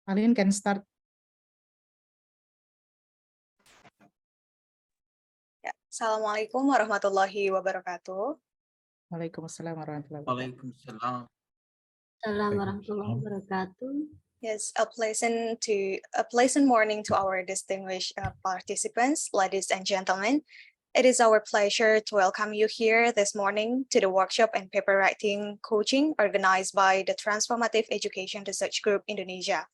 Alin can start. Ya. Assalamualaikum warahmatullahi wabarakatuh. Waalaikumsalam warahmatullahi wabarakatuh. Waalaikumsalam. Assalamualaikum warahmatullahi wabarakatuh. Yes, a pleasant morning to our distinguished participants, ladies and gentlemen. It is our pleasure to welcome you here this morning to the workshop and paper writing coaching organized by the Transformative Education Research Group Indonesia.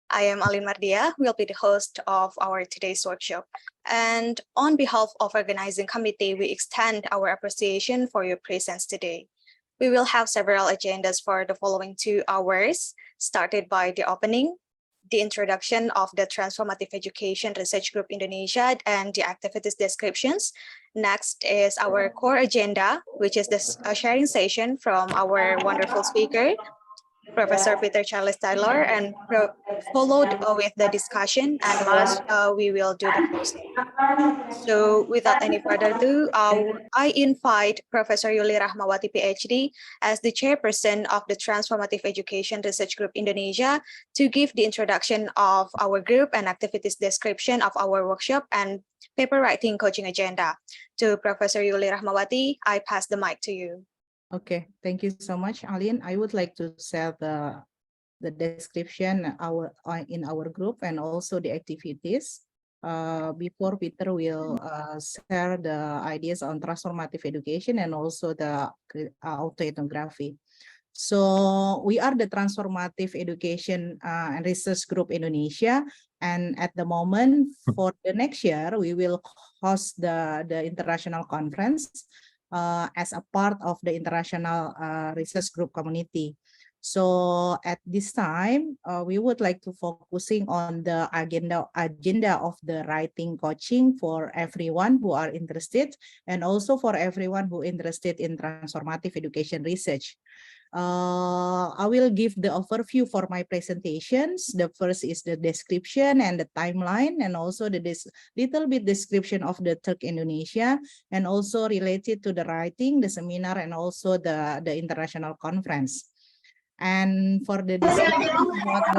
I am Alin Mardia, will be the host of our today's workshop. And on behalf of organizing committee, we extend our appreciation for your presence today. We will have several agendas for the following 2 hours, started by the opening, the introduction of the Transformative Education Research Group Indonesia and the activities descriptions. Next is our core agenda, which is the sharing session from our wonderful speaker, Professor Peter Charles Taylor, and followed with the discussion, and last we will do the closing. So without any further ado, I invite Professor Yuli Rahmawati, PhD, as the chairperson of the Transformative Education Research Group Indonesia, to give the introduction of our group and activities description of our workshop and paper writing coaching agenda. To Professor Yuli Rahmawati, I pass the mic to you. Okay, thank you so much, Alin. I would like to share the description in our group and also the activities. Before Peter will share the ideas on transformative education and also the autoethnography. So we are the Transformative Education and Research Group Indonesia, and at the moment for the next year we will host the international conference as a part of the international research group community. So at this time, we would like to focusing on the agenda of the writing coaching for everyone who are interested, and also for everyone who interested in transformative education research. I will give the overview for my presentations. The first is the description and the timeline, and also the little bit description of the TERG Indonesia, and also related to the writing, the seminar, and also the international conference. And for the discussion about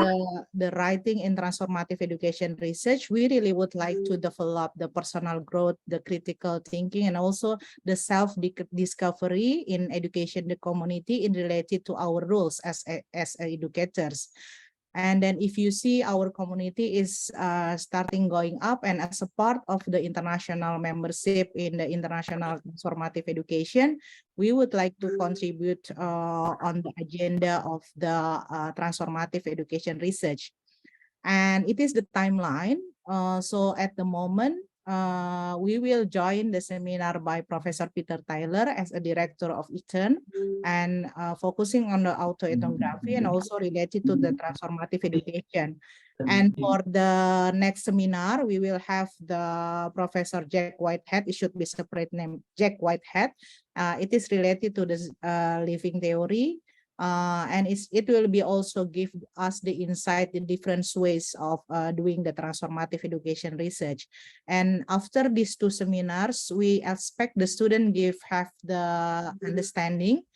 the writing in transformative education research, we really would like to develop the personal growth, the critical thinking, and also the self-discovery in education, the community in related to our roles as educators. And then if you see our community is starting going up, and as a part of the international membership in the international transformative education, we would like to contribute on the agenda of the transformative education research. And it is the timeline. So at the moment, we will join the seminar by Professor Peter Taylor as a director of ETERN, and focusing on the autoethnography and also related to the transformative education. And for the next seminar, we will have the Professor Jack Whitehead. It should be separate name, Jack Whitehead. It is related to the living theory. And it will be also give us the insight in different ways of doing the transformative education research. And after these 2 seminars, we expect the student have the understanding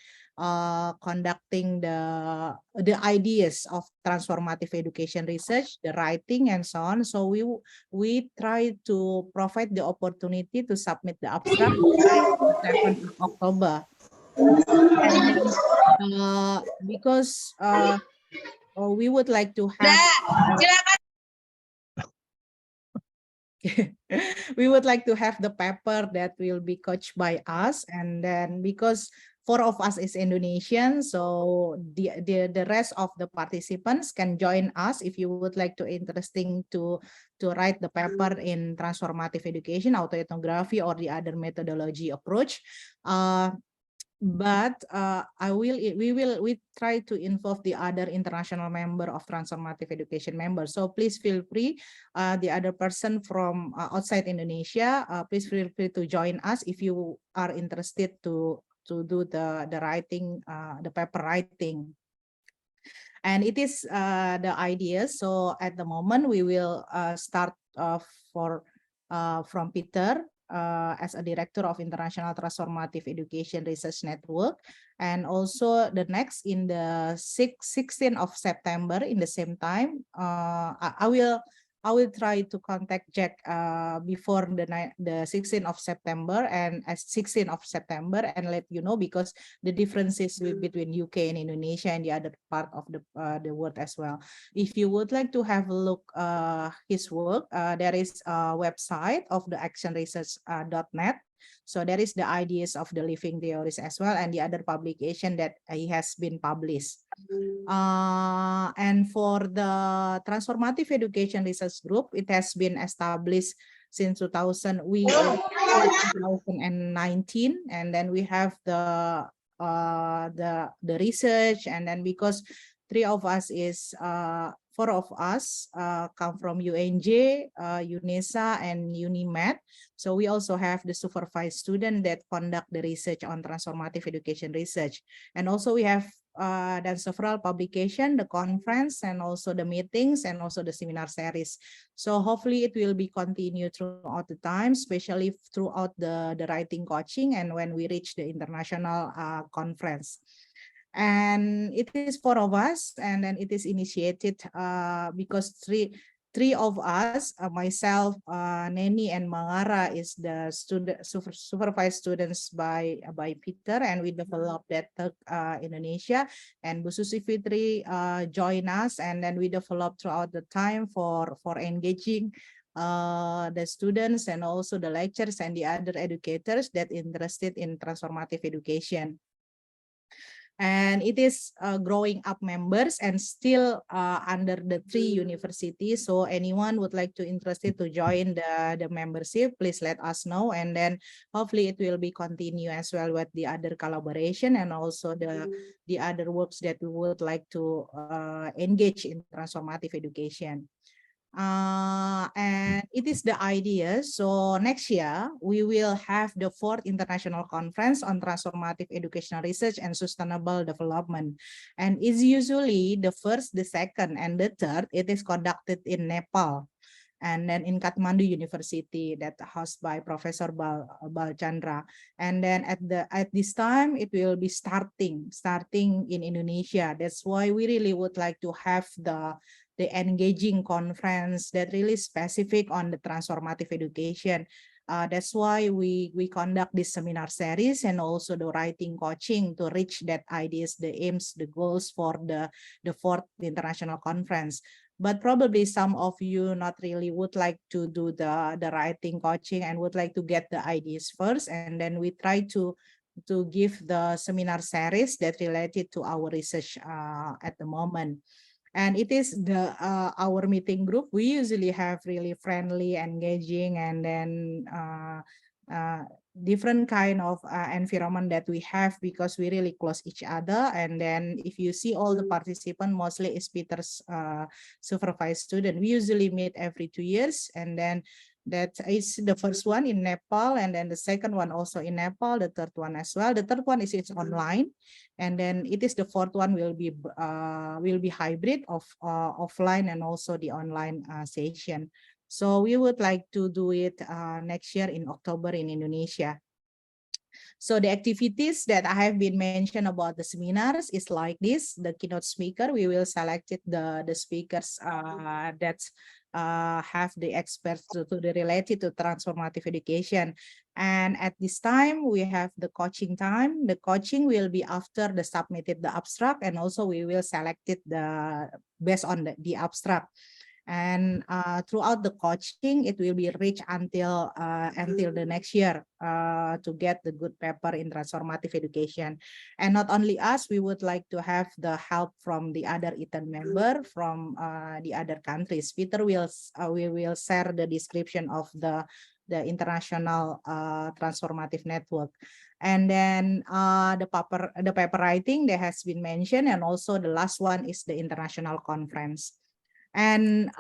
conducting the ideas of transformative education research, the writing, and so on. So we try to provide the opportunity to submit the abstract by 7 October. And because we would like to have we would like to have the paper that will be coached by us, and then because 4 of us is Indonesian, so the rest of the participants can join us if you would like to interesting to write the paper in transformative education, autoethnography, or the other methodology approach. But we try to involve the other international member of transformative education members. So please feel free, the other person from outside Indonesia, please feel free to join us if you are interested to do the writing, the paper writing. And it is the idea. So at the moment we will start from Peter. as a director of International Transformative Education Research Network. And also the next in the 16th of September in the same time, I will try to contact Jack before the 16th of September and as 16th of September and let you know, because the differences between UK and Indonesia and the other part of the world as well. If you would like to have a look his work, there is a website of the actionresearch.net. So there is the ideas of the living theories as well and the other publication that he has been published. And for the Transformative Education Research Group, it has been established since 2019, and then we have the research, and then because four of us come from UNJ, UNESA, and UNIMED. So we also have the supervised student that conduct the research on transformative education research. And also we have then several publication, the conference, and also the meetings, and also the seminar series. So hopefully it will be continued throughout the time, especially throughout the writing coaching and when we reach the international conference. And it is four of us, and then it is initiated because three of us, myself, Neni, and Mangara is the supervised students by Peter, and we developed that Indonesia, and Bu Susi Fitri join us, and then we developed throughout the time for engaging the students and also the lecturers and the other educators that interested in transformative education. And it is growing up members and still under the 3 universities. So anyone would like to interested to join the membership, please let us know. And then hopefully it will be continue as well with the other collaboration and also the other works that we would like to engage in transformative education. And it is the idea. So next year, we will have the 4th International Conference on Transformative Educational Research and Sustainable Development. And it's usually the 1st, the 2nd, and the 3rd. It is conducted in Nepal. And then in Kathmandu University, that hosted by Professor Balchandra. And then at this time, it will be starting in Indonesia. That's why we really would like to have the engaging conference that really specific on the transformative education. That's why we conduct this seminar series and also the writing coaching to reach that ideas, the aims, the goals for the 4th international conference. But probably some of you not really would like to do the writing coaching and would like to get the ideas first, and then we try to give the seminar series that related to our research at the moment. And it is our meeting group. We usually have really friendly, engaging, and then different kind of environment that we have because we really close each other. And then if you see all the participants, mostly is Peter's supervised student. We usually meet every 2 years, and then that is the first one in Nepal, and then the second one also in Nepal, the third one as well. The third one is it's online, and then it is the fourth one will be hybrid of offline and also the online session. So we would like to do it next year in October in Indonesia. So the activities that I have been mentioned about the seminars is like this. The keynote speaker, we will select the speakers that have the experts to the related to transformative education. And at this time, we have the coaching time. The coaching will be after the submitted the abstract, and also we will select it based on the abstract. And throughout the coaching, it will be reached until the next year to get the good paper in transformative education. And not only us, we would like to have the help from the other ETAN member from the other countries. Peter will we will share the description of the international transformative network. And then the paper writing that has been mentioned, and also the last one is the international conference. And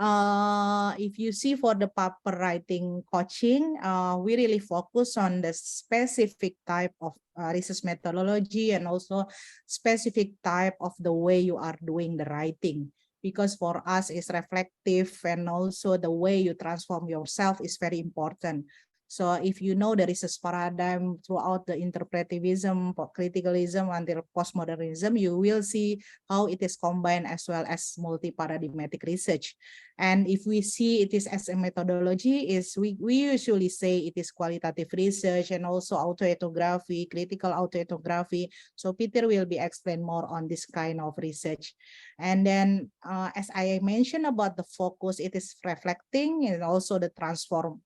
if you see for the paper writing coaching, we really focus on the specific type of research methodology and also specific type of the way you are doing the writing. Because for us, it's reflective, and also the way you transform yourself is very important. So if you know the research paradigm throughout the interpretivism, criticalism until postmodernism, you will see how it is combined as well as multi-paradigmatic research. And if we see it is as a methodology, is we usually say it is qualitative research and also autoethnography, critical autoethnography. So Peter will be explain more on this kind of research. And then as I mentioned about the focus, it is reflecting and also the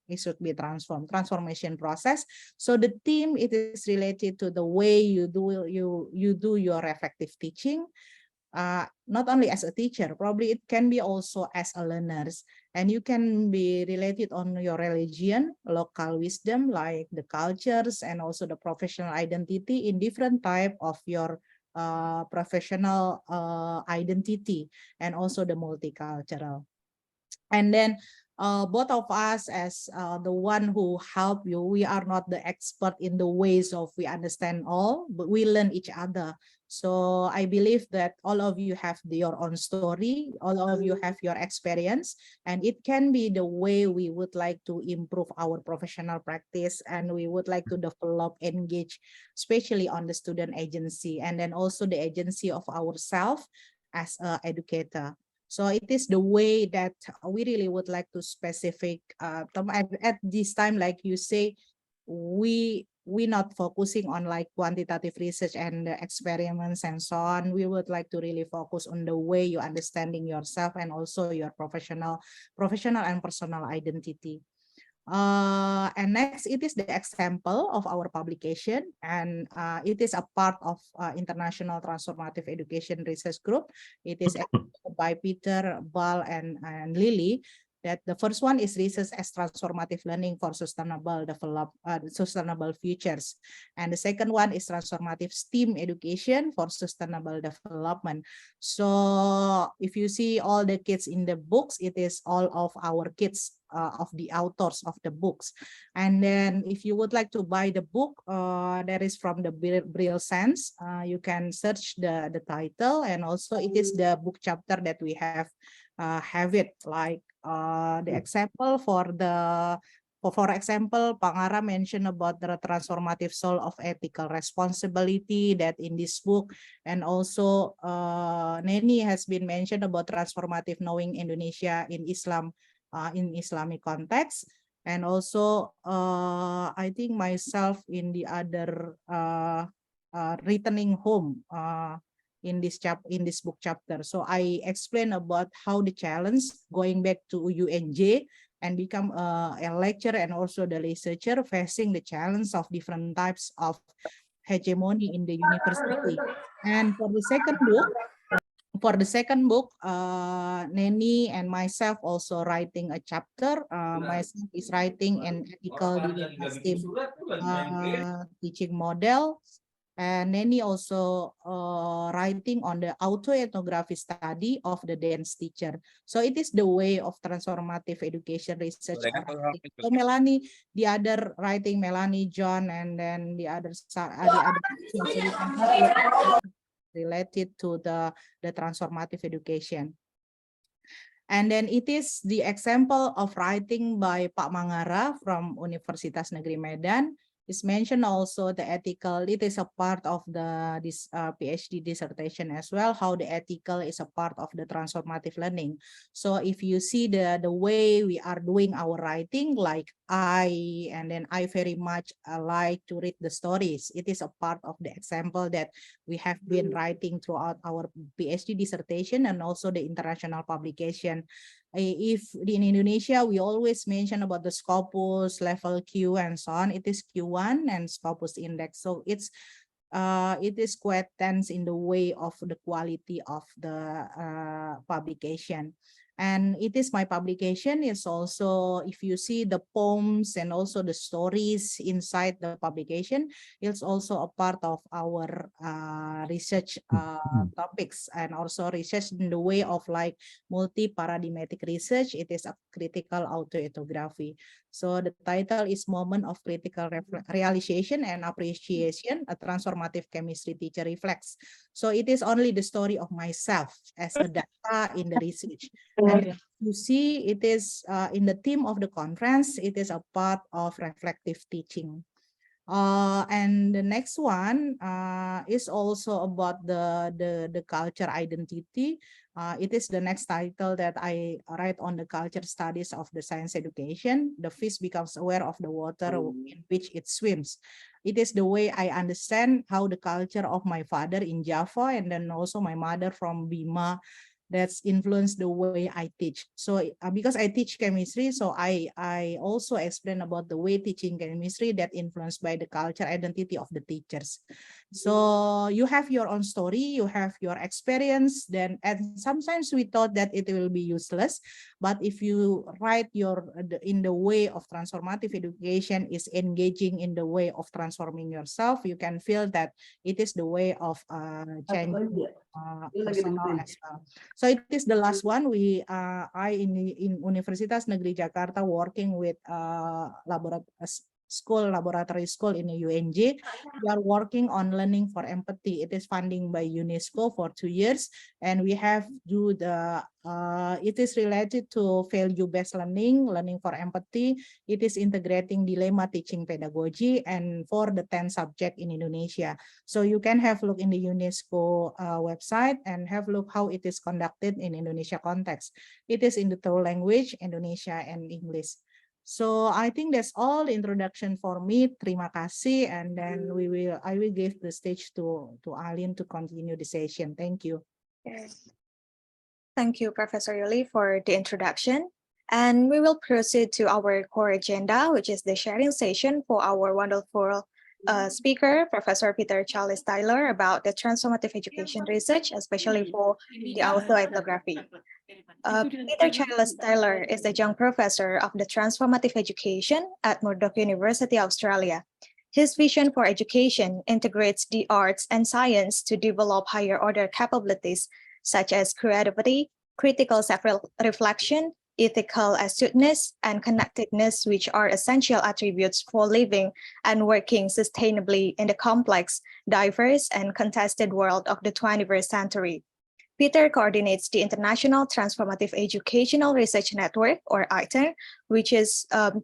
it should be transformation process. So the theme, it is related to the way you do your reflective teaching. Not only as a teacher, probably it can be also as a learners, and you can be related on your religion, local wisdom, like the cultures and also the professional identity in different type of your professional identity, and also the multicultural. And then both of us as the one who help you, we are not the expert in the ways of we understand all, but we learn each other. So I believe that all of you have your own story, all of you have your experience, and it can be the way we would like to improve our professional practice, and we would like to develop, engage, especially on the student agency, and then also the agency of ourselves as an educator. So it is the way that we really would like to specific at this time, like you say, we not focusing on like quantitative research and experiments and so on. We would like to really focus on the way you understanding yourself and also your professional and personal identity. And next, it is the example of our publication, and it is a part of International Transformative Education Research Group. It is by Peter, Bal, and Lily. That the first one is research as transformative learning for sustainable futures, and the second one is transformative STEAM education for sustainable development. So if you see all the kids in the books, it is all of our kids of the authors of the books. And then if you would like to buy the book, that is from the Braille Sense. You can search the title, and also it is the book chapter that we have it, like the example for example, Pangara mentioned about the transformative soul of ethical responsibility that in this book, and also Neni has been mentioned about transformative knowing Indonesia in Islam, in Islamic context, and also I think myself in the other returning home in this book chapter. So I explain about how the challenge going back to UNJ and become a lecturer and also the researcher facing the challenge of different types of hegemony in the university. And for the second book, Neni and myself also writing a chapter. Myself is writing an ethical STEAM teaching model. And Neni also writing on the autoethnography study of the dance teacher. So it is the way of transformative education research. So Melanie, the other writing, Melanie, John, and then the other related to the transformative education. And then it is the example of writing by Pak Mangara from Universitas Negeri Medan. Is mentioned also the ethical, it is a part of this PhD dissertation as well, how the ethical is a part of the transformative learning. So if you see the way we are doing our writing, like I very much like to read the stories. It is a part of the example that we have been writing throughout our PhD dissertation and also the international publication. If in Indonesia, we always mention about the Scopus, level Q, and so on. It is Q1 and Scopus index. So it is quite tense in the way of the quality of the publication. And it is my publication is also, if you see the poems and also the stories inside the publication, it's also a part of our research topics, and also research in the way of like multi-paradigmatic research. It is a critical autoethnography. So the title is Moment of Critical Realization and Appreciation, a Transformative Chemistry Teacher Reflects. So it is only the story of myself as a data in the research. And you see, it is in the theme of the conference, it is a part of reflective teaching. And the next one is also about the culture identity. It is the next title that I write on the culture studies of the science education. The fish becomes aware of the water in which it swims. It is the way I understand how the culture of my father in Java, and then also my mother from Bima, that's influenced the way I teach. So because I teach chemistry, so I also explain about the way teaching chemistry that influenced by the culture identity of the teachers. So you have your own story, you have your experience, then and sometimes we thought that it will be useless, but if you write in the way of transformative education is engaging in the way of transforming yourself, you can feel that it is the way of changing personal as well. So it is the last one. I in Universitas Negeri Jakarta working with laboratory school in the UNJ. We are working on learning for empathy. It is funding by UNESCO for 2 years, and we have do the it is related to value-based learning for empathy. It is integrating dilemma teaching pedagogy and for the 10 subject in Indonesia. So you can have a look in the UNESCO website and have a look how it is conducted in Indonesia context. It is in the 2 language, Indonesia and English. So I think that's all the introduction for me. Terima kasih, and then I will give the stage to Alin to continue the session. Thank you. Yes. Thank you, Professor Yuli, for the introduction. And we will proceed to our core agenda, which is the sharing session for our wonderful speaker, Professor Peter Charles Tyler, about the transformative education research, especially for the autoethnography. Peter Charles Tyler is a young professor of the transformative education at Murdoch University, Australia. His vision for education integrates the arts and science to develop higher order capabilities such as creativity, critical self-reflection, ethical astuteness, and connectedness, which are essential attributes for living and working sustainably in the complex, diverse, and contested world of the 21st century. Peter coordinates the International Transformative Educational Research Network, or ITER, which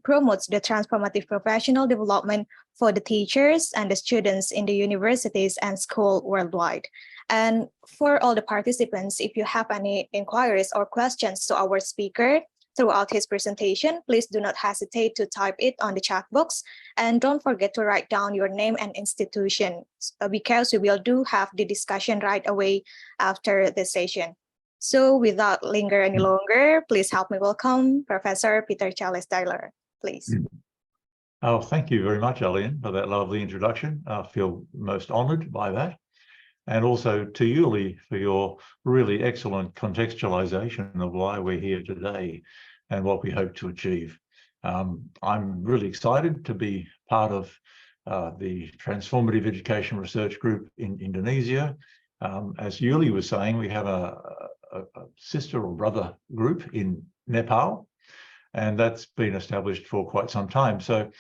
promotes the transformative professional development for the teachers and the students in the universities and schools worldwide. And for all the participants, if you have any inquiries or questions to our speaker throughout his presentation, please do not hesitate to type it on the chat box. And don't forget to write down your name and institution because we will have the discussion right away after the session. So without linger any longer, please help me welcome Professor Peter Charles Tyler, please. Oh, thank you very much, Alien, for that lovely introduction. I feel most honored by that. And also to Yuli for your really excellent contextualization of why we're here today and what we hope to achieve. I'm really excited to be part of the Transformative Education Research Group in Indonesia. As Yuli was saying, we have a sister or brother group in Nepal, and that's been established for quite some time. So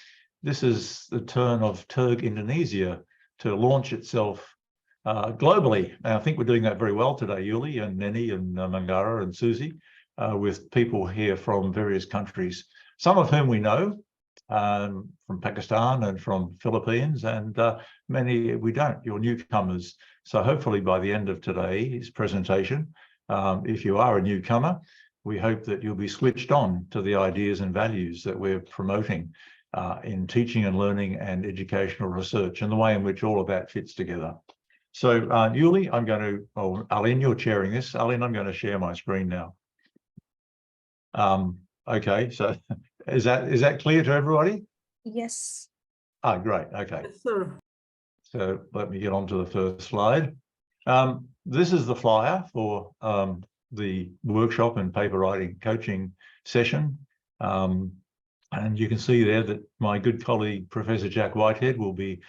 this is the turn of TERG Indonesia to launch itself globally. And I think we're doing that very well today, Yuli and Neni and Mangara and Susie, with people here from various countries, some of whom we know from Pakistan and from Philippines, and many we don't. You're newcomers. So hopefully by the end of today's presentation, if you are a newcomer, we hope that you'll be switched on to the ideas and values that we're promoting in teaching and learning and educational research, and the way in which all of that fits together. So Yuli, I'm going to, Alin, you're chairing this. Alin, I'm going to share my screen now. Okay, so is that clear to everybody? Yes. Ah, great. Okay. Yes, sir. So let me get on to the first slide. This is the flyer for the workshop and paper writing coaching session. And you can see there that my good colleague, Professor Jack Whitehead, will be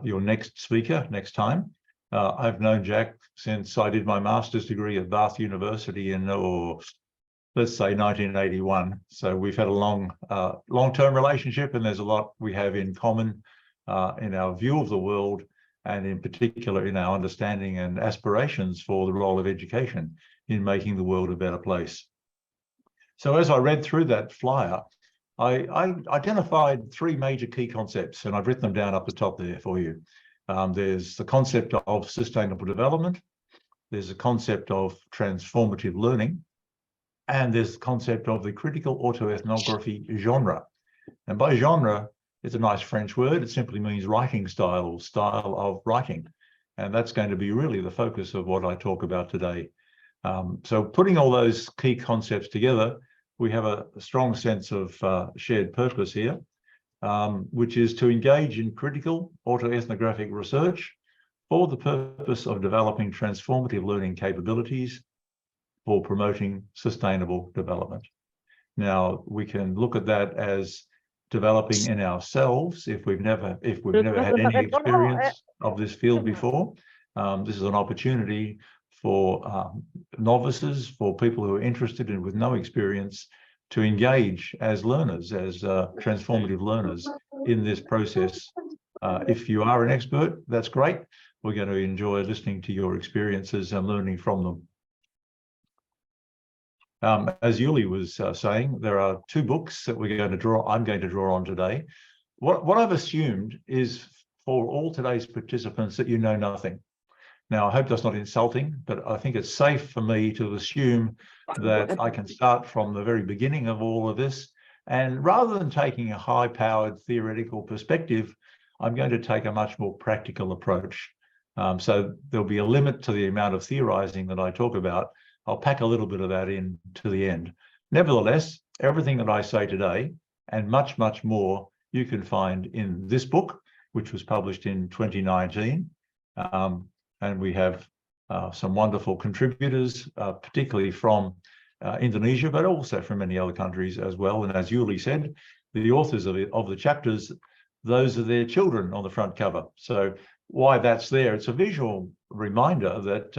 your next speaker next time. I've known Jack since I did my master's degree at Bath University in, let's say 1981. So we've had a long-term relationship, and there's a lot we have in common in our view of the world, and in particular in our understanding and aspirations for the role of education in making the world a better place. So as I read through that flyer, I identified three major key concepts, and I've written them down up the top there for you. There's the concept of sustainable development, there's the concept of transformative learning, and there's the concept of the critical autoethnography genre. And by genre, it's a nice French word. It simply means writing style or style of writing. And that's going to be really the focus of what I talk about today. So putting all those key concepts together, we have a strong sense of shared purpose here, which is to engage in critical autoethnographic research for the purpose of developing transformative learning capabilities for promoting sustainable development. Now, we can look at that as developing in ourselves if we've never had any experience of this field before. This is an opportunity for novices, for people who are interested in with no experience, to engage as learners, as transformative learners in this process. If you are an expert, that's great. We're going to enjoy listening to your experiences and learning from them. As Yuli was saying, there are two books that I'm going to draw on today. What I've assumed is for all today's participants that you know nothing. Now, I hope that's not insulting, but I think it's safe for me to assume that I can start from the very beginning of all of this. And rather than taking a high-powered theoretical perspective, I'm going to take a much more practical approach. So there'll be a limit to the amount of theorizing that I talk about. I'll pack a little bit of that in to the end. Nevertheless, everything that I say today and much, much more you can find in this book, which was published in 2019. And we have some wonderful contributors, particularly from Indonesia, but also from many other countries as well. And as Yuli said, the authors of the chapters, those are their children on the front cover. So why that's there, it's a visual reminder that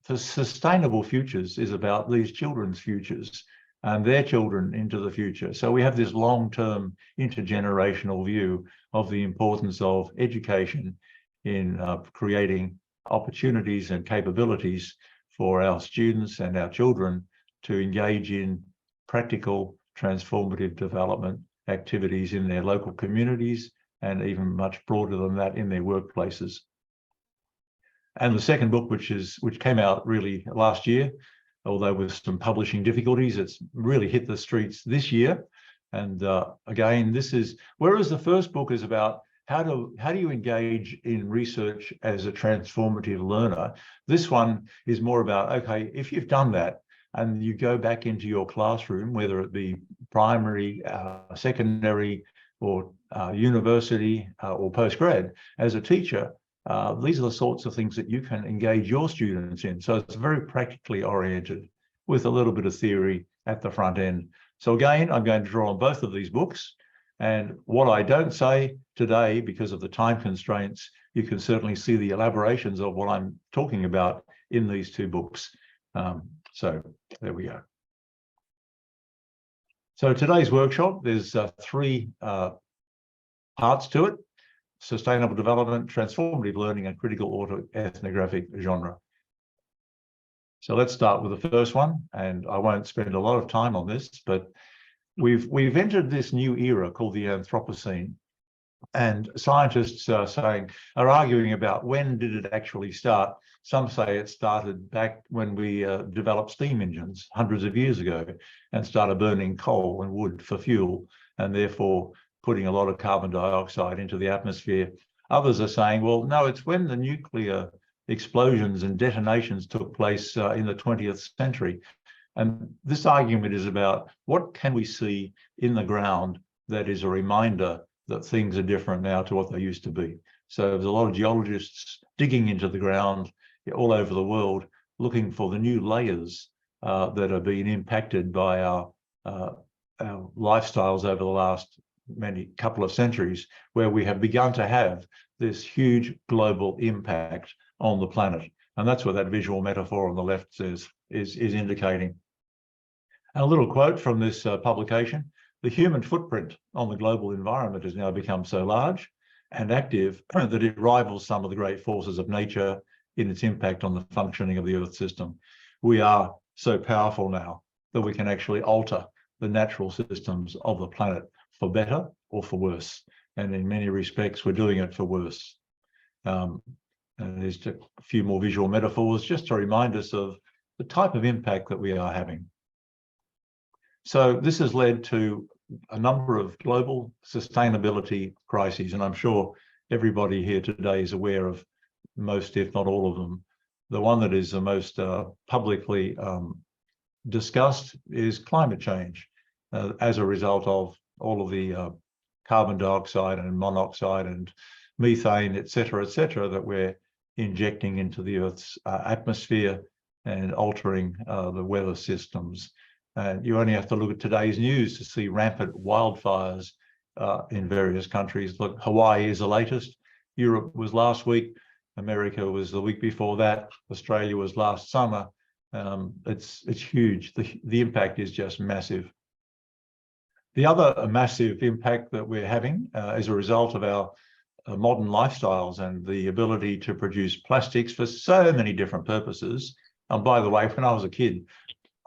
for sustainable futures is about these children's futures and their children into the future. So we have this long-term intergenerational view of the importance of education in creating opportunities and capabilities for our students and our children to engage in practical transformative development activities in their local communities and even much broader than that in their workplaces. And the second book, which came out really last year, although with some publishing difficulties, it's really hit the streets this year. And again, whereas the first book is about how do you engage in research as a transformative learner, this one is more about, okay, if you've done that and you go back into your classroom, whether it be primary, secondary, or university or postgrad, as a teacher, these are the sorts of things that you can engage your students in. So it's very practically oriented with a little bit of theory at the front end. So again, I'm going to draw on both of these books. And what I don't say today, because of the time constraints, you can certainly see the elaborations of what I'm talking about in these two books. So there we go. So today's workshop, there's three parts to it: sustainable development, transformative learning, and critical autoethnographic genre. So let's start with the first one, and I won't spend a lot of time on this, but we've entered this new era called the Anthropocene, and scientists are arguing about when did it actually start. Some say it started back when we developed steam engines hundreds of years ago and started burning coal and wood for fuel, and therefore putting a lot of carbon dioxide into the atmosphere. Others are saying, well, no, it's when the nuclear explosions and detonations took place in the 20th century. And this argument is about what can we see in the ground that is a reminder that things are different now to what they used to be. So there's a lot of geologists digging into the ground all over the world, looking for the new layers that are being impacted by our lifestyles over the last couple of centuries, where we have begun to have this huge global impact on the planet. And that's what that visual metaphor on the left is indicating. And a little quote from this publication: the human footprint on the global environment has now become so large and active that it rivals some of the great forces of nature in its impact on the functioning of the Earth system. We are so powerful now that we can actually alter the natural systems of the planet for better or for worse. And in many respects, we're doing it for worse. And there's just a few more visual metaphors just to remind us of the type of impact that we are having. So this has led to a number of global sustainability crises, and I'm sure everybody here today is aware of most, if not all of them. The one that is the most publicly discussed is climate change as a result of all of the carbon dioxide and monoxide and methane, et cetera, that we're injecting into the Earth's atmosphere and altering the weather systems. And you only have to look at today's news to see rampant wildfires in various countries. Look, Hawaii is the latest. Europe was last week. America was the week before that. Australia was last summer. It's huge. The impact is just massive. The other massive impact that we're having as a result of our modern lifestyles and the ability to produce plastics for so many different purposes. And by the way, when I was a kid,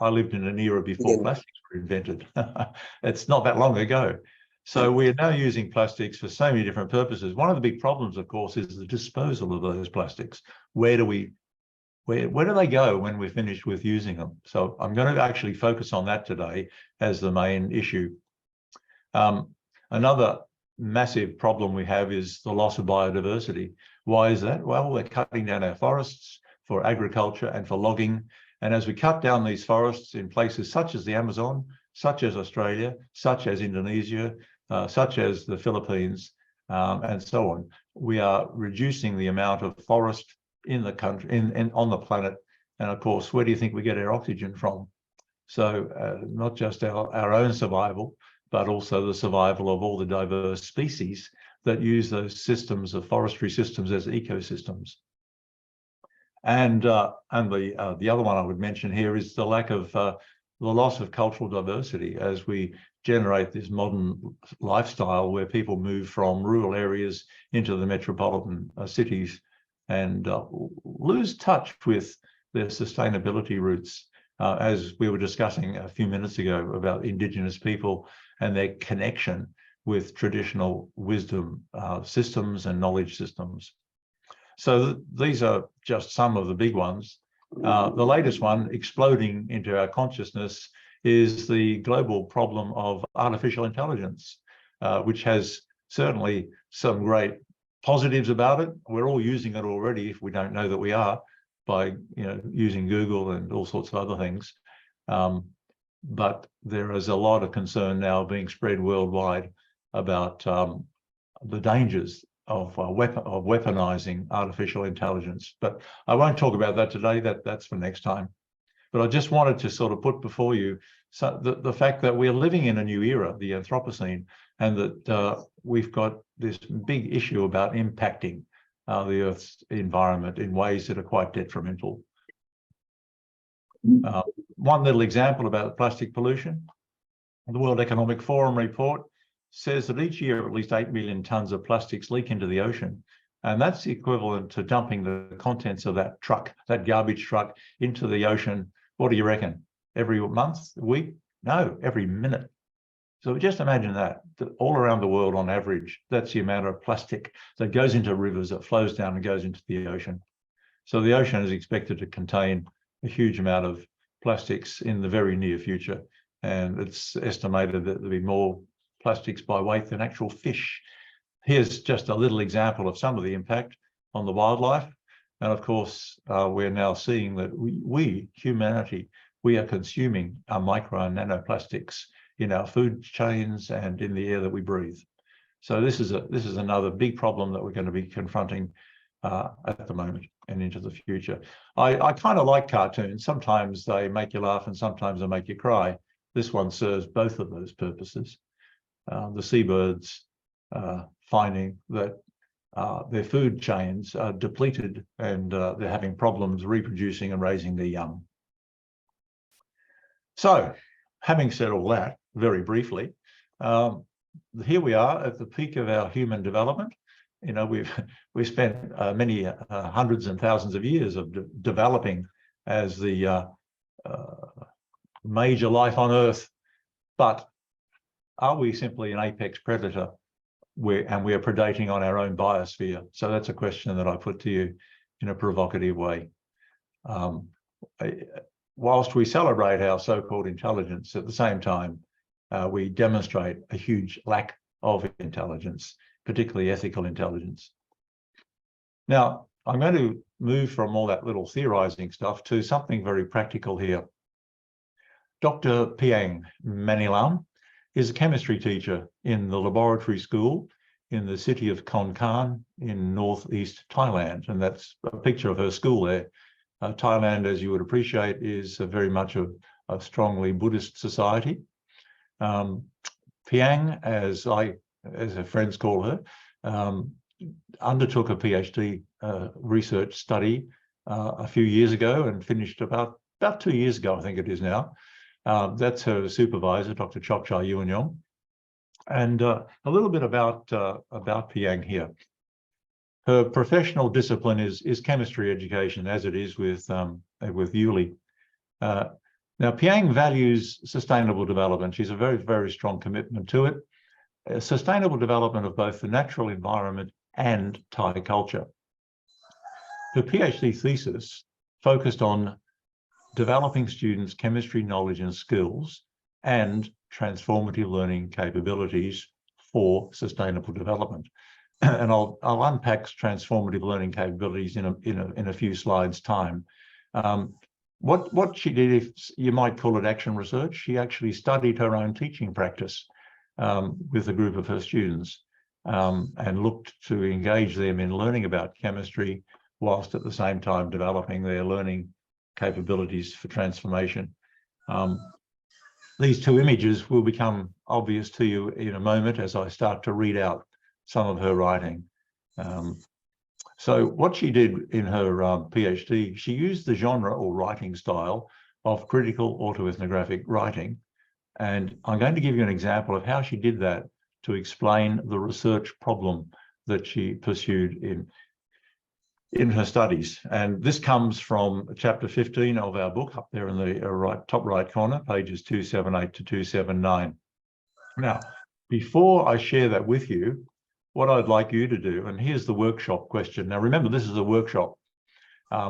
I lived in an era before plastics were invented. It's not that long ago. So we are now using plastics for so many different purposes. One of the big problems, of course, is the disposal of those plastics. Where do they go when we're finished with using them? So I'm going to actually focus on that today as the main issue. Another massive problem we have is the loss of biodiversity. Why is that? Well, we're cutting down our forests for agriculture and for logging. And as we cut down these forests in places such as the Amazon, such as Australia, such as Indonesia, such as the Philippines, and so on, we are reducing the amount of forest in the country, on the planet. And of course, where do you think we get our oxygen from? So not just our own survival, but also the survival of all the diverse species that use those systems of forestry systems as ecosystems. And the other one I would mention here is the lack of the loss of cultural diversity as we generate this modern lifestyle where people move from rural areas into the metropolitan cities and lose touch with their sustainability roots. As we were discussing a few minutes ago about Indigenous people and their connection with traditional wisdom systems and knowledge systems. So these are just some of the big ones. The latest one exploding into our consciousness is the global problem of artificial intelligence, which has certainly some great positives about it. We're all using it already, if we don't know that we are, by using Google and all sorts of other things. But there is a lot of concern now being spread worldwide about the dangers of weaponizing artificial intelligence. But I won't talk about that today. That's for next time. But I just wanted to sort of put before you the fact that we're living in a new era, the Anthropocene, and that we've got this big issue about impacting the Earth's environment in ways that are quite detrimental. One little example about plastic pollution. The World Economic Forum report says that each year at least 8 million tons of plastics leak into the ocean. And that's equivalent to dumping the contents of that truck, that garbage truck, into the ocean. What do you reckon? Every month, week? No, every minute. So just imagine that all around the world on average, that's the amount of plastic that goes into rivers, that flows down and goes into the ocean. So the ocean is expected to contain a huge amount of plastics in the very near future. And it's estimated that there'll be more plastics by weight than actual fish. Here's just a little example of some of the impact on the wildlife. And of course, we're now seeing that we, humanity, we are consuming our micro and nanoplastics in our food chains and in the air that we breathe. So this is another big problem that we're going to be confronting at the moment and into the future. I kind of like cartoons. Sometimes they make you laugh and sometimes they make you cry. This one serves both of those purposes. The seabirds finding that their food chains are depleted and they're having problems reproducing and raising their young. So, having said all that, very briefly, here we are at the peak of our human development. We've spent many hundreds and thousands of years of developing as the major life on Earth, but are we simply an apex predator and we are predating on our own biosphere? So that's a question that I put to you in a provocative way. Whilst we celebrate our so-called intelligence, at the same time, we demonstrate a huge lack of intelligence, particularly ethical intelligence. Now, I'm going to move from all that little theorizing stuff to something very practical here. Dr. Piang Manilam is a chemistry teacher in the laboratory school in the city of Konkan in northeast Thailand, and that's a picture of her school there. Thailand, as you would appreciate, is very much a strongly Buddhist society. Piang, as her friends call her, undertook a PhD research study a few years ago and finished about 2 years ago, I think it is now. That's her supervisor, Dr. Chokchai Yuanyong. And a little bit about Piang here. Her professional discipline is chemistry education, as it is with Yuli. Now, Piang values sustainable development. She's a very, very strong commitment to it. Sustainable development of both the natural environment and Thai culture. Her PhD thesis focused on developing students' chemistry knowledge and skills and transformative learning capabilities for sustainable development. And I'll unpack transformative learning capabilities in a few slides' time. What she did, if you might call it action research, she actually studied her own teaching practice with a group of her students and looked to engage them in learning about chemistry whilst at the same time developing their learning capabilities for transformation. These two images will become obvious to you in a moment as I start to read out some of her writing. So what she did in her PhD, she used the genre or writing style of critical autoethnographic writing. And I'm going to give you an example of how she did that to explain the research problem that she pursued in her studies. And this comes from chapter 15 of our book up there in the top right corner, pages 278 to 279. Now, before I share that with you, what I'd like you to do, and here's the workshop question. Now, remember, this is a workshop,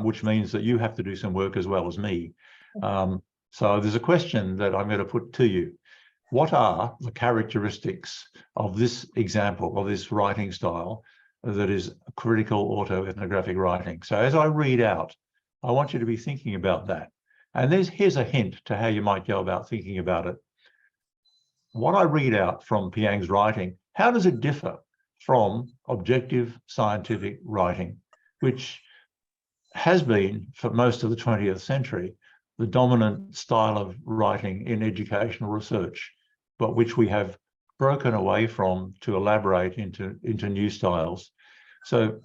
which means that you have to do some work as well as me. So there's a question that I'm going to put to you. What are the characteristics of this example, of this writing style that is critical autoethnographic writing? So as I read out, I want you to be thinking about that. And here's a hint to how you might go about thinking about it. What I read out from Piang's writing, how does it differ from objective scientific writing, which has been, for most of the 20th century, the dominant style of writing in educational research, but which we have broken away from to elaborate into new styles. So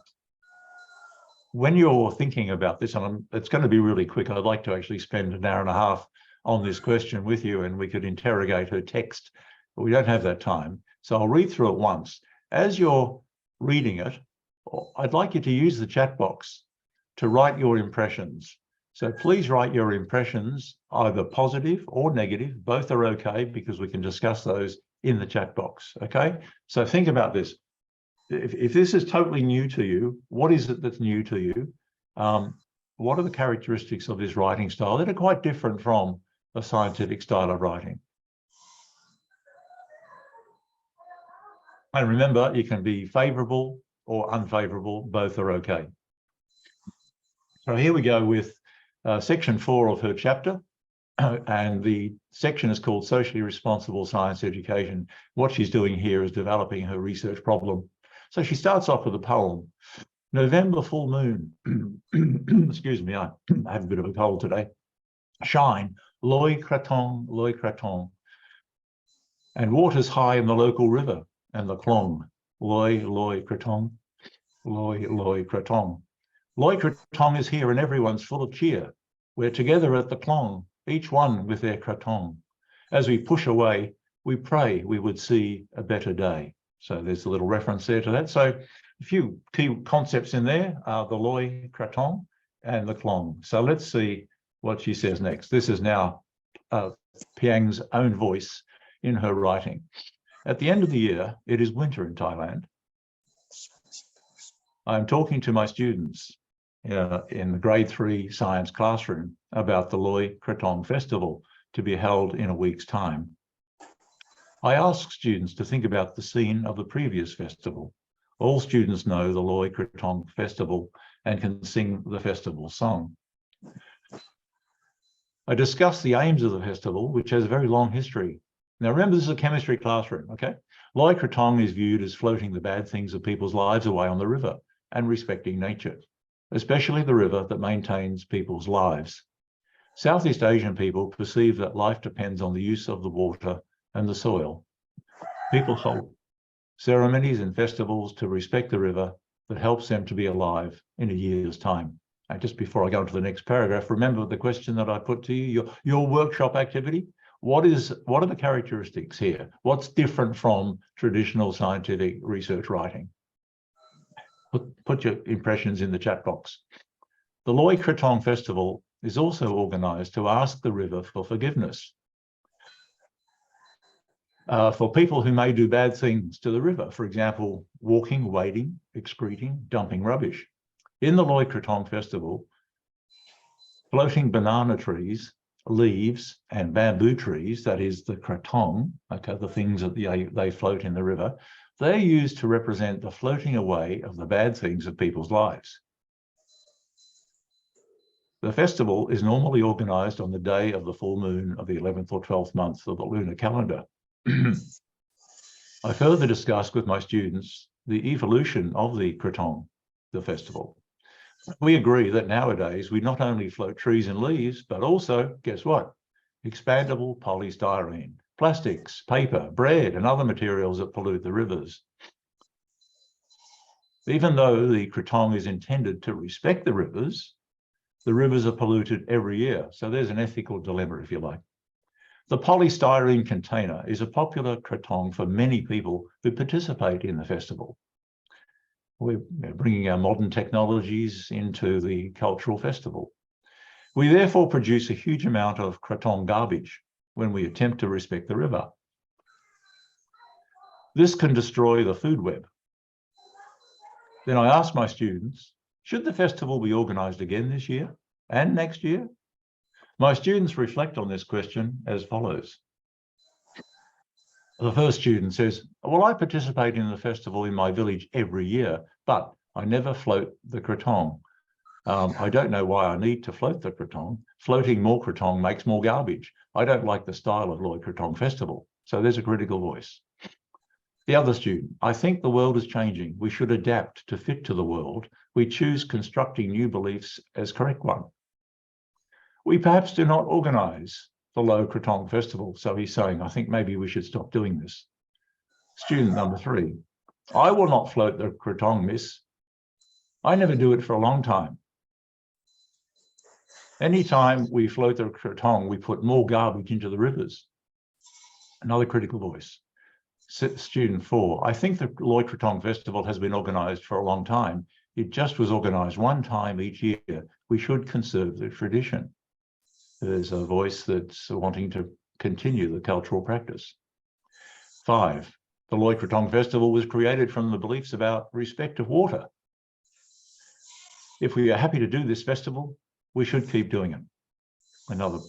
when you're thinking about this, and it's going to be really quick, I'd like to actually spend an hour and a half on this question with you, and we could interrogate her text, but we don't have that time. So I'll read through it once. As you're reading it, I'd like you to use the chat box to write your impressions. So please write your impressions, either positive or negative. Both are okay, because we can discuss those in the chat box, okay? So think about this. If this is totally new to you, what is it that's new to you? What are the characteristics of this writing style that are quite different from a scientific style of writing? And remember, you can be favorable or unfavorable, both are okay. So here we go with section 4 of her chapter, and the section is called Socially Responsible Science Education. What she's doing here is developing her research problem. So she starts off with a poem. November full moon, excuse me, I have a bit of a cold today. Shine, loy kraton, and water's high in the local river, and the clong, loy kraton, loy kraton. Loy kraton is here and everyone's full of cheer. We're together at the clong, each one with their kraton. As we push away, we pray we would see a better day. So there's a little reference there to that. So a few key concepts in there are the loy kraton and the clong. So let's see what she says next. This is now Piang's own voice in her writing. At the end of the year, it is winter in Thailand. I'm talking to my students in the grade 3 science classroom about the Loy Krathong festival to be held in a week's time. I ask students to think about the scene of the previous festival. All students know the Loy Krathong festival and can sing the festival song. I discuss the aims of the festival, which has a very long history. Now remember, this is a chemistry classroom, okay? Loy Krathong is viewed as floating the bad things of people's lives away on the river and respecting nature, especially the river that maintains people's lives. Southeast Asian people perceive that life depends on the use of the water and the soil. People hold ceremonies and festivals to respect the river that helps them to be alive in a year's time. And just before I go into the next paragraph, remember the question that I put to you, your workshop activity. What are the characteristics here? What's different from traditional scientific research writing? Put your impressions in the chat box. The Loy Krathong Festival is also organized to ask the river for forgiveness for people who may do bad things to the river. For example, walking, wading, excreting, dumping rubbish. In the Loy Krathong Festival, floating banana trees, leaves, and bamboo trees, that is the krathong, okay, the things that they float in the river, they're used to represent the floating away of the bad things of people's lives. The festival is normally organized on the day of the full moon of the 11th or 12th month of the lunar calendar. I further discussed with my students the evolution of the krathong, the festival. We agree that nowadays we not only float trees and leaves, but also, guess what? Expandable polystyrene, plastics, paper, bread, and other materials that pollute the rivers. Even though the krathong is intended to respect the rivers are polluted every year. So there's an ethical dilemma, if you like. The polystyrene container is a popular krathong for many people who participate in the festival. We're bringing our modern technologies into the cultural festival. We therefore produce a huge amount of krathong garbage when we attempt to respect the river. This can destroy the food web. Then I asked my students, should the festival be organized again this year and next year? My students reflect on this question as follows. The first student says, well, I participate in the festival in my village every year, but I never float the krathong. I don't know why I need to float the krathong. Floating more krathong makes more garbage. I don't like the style of Loy Krathong Festival. So there's a critical voice. The other student, I think the world is changing. We should adapt to fit to the world. We choose constructing new beliefs as correct one. We perhaps do not organize the Loy Krathong Festival. So he's saying, I think maybe we should stop doing this. Student number 3, I will not float the krathong, miss. I never do it for a long time. Anytime we float the krathong, we put more garbage into the rivers. Another critical voice. Student 4, I think the Loy Krathong Festival has been organized for a long time. It just was organized one time each year. We should conserve the tradition. There's a voice that's wanting to continue the cultural practice. 5, the Loy Krathong Festival was created from the beliefs about respect of water. If we are happy to do this festival, we should keep doing it. Another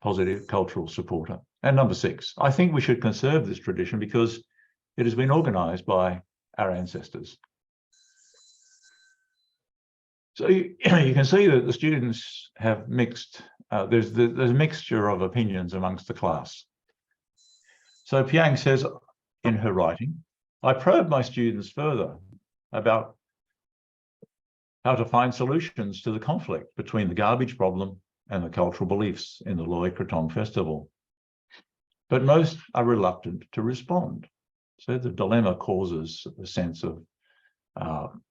positive cultural supporter. And number 6, I think we should conserve this tradition because it has been organized by our ancestors. So you can see that the students have mixed, there's a mixture of opinions amongst the class. So Piang says in her writing, I probed my students further about how to find solutions to the conflict between the garbage problem and the cultural beliefs in the Loy Krathong Festival. But most are reluctant to respond. So the dilemma causes a sense of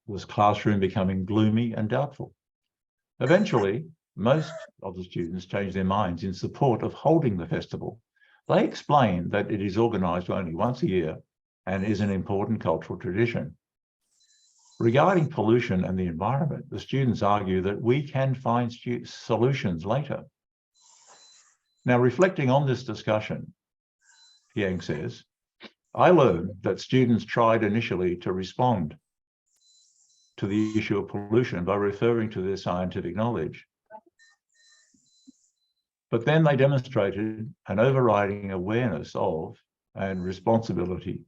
this classroom becoming gloomy and doubtful. Eventually, most of the students change their minds in support of holding the festival. They explain that it is organized only once a year and is an important cultural tradition. Regarding pollution and the environment, the students argue that we can find solutions later. Now, reflecting on this discussion, Yang says, I learned that students tried initially to respond to the issue of pollution by referring to their scientific knowledge. But then they demonstrated an overriding awareness of and responsibility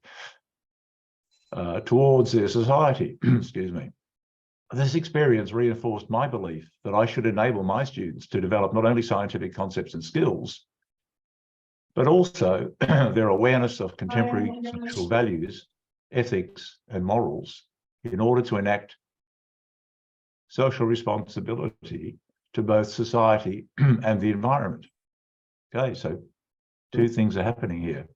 towards their society. Excuse me. This experience reinforced my belief that I should enable my students to develop not only scientific concepts and skills, but also their awareness of contemporary social values, ethics, and morals in order to enact social responsibility to both society and the environment. Okay, so two things are happening here.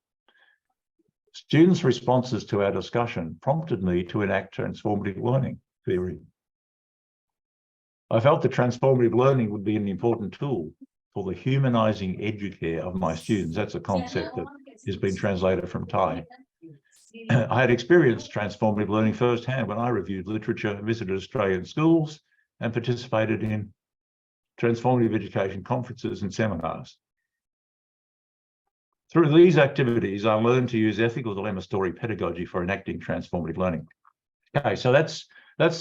Students' responses to our discussion prompted me to enact transformative learning theory. I felt that transformative learning would be an important tool for the humanizing educare of my students. That's a concept that has been translated from Thai. I had experienced transformative learning firsthand when I reviewed literature, visited Australian schools, and participated in transformative education conferences and seminars. Through these activities, I learned to use ethical dilemma story pedagogy for enacting transformative learning. Okay, so that's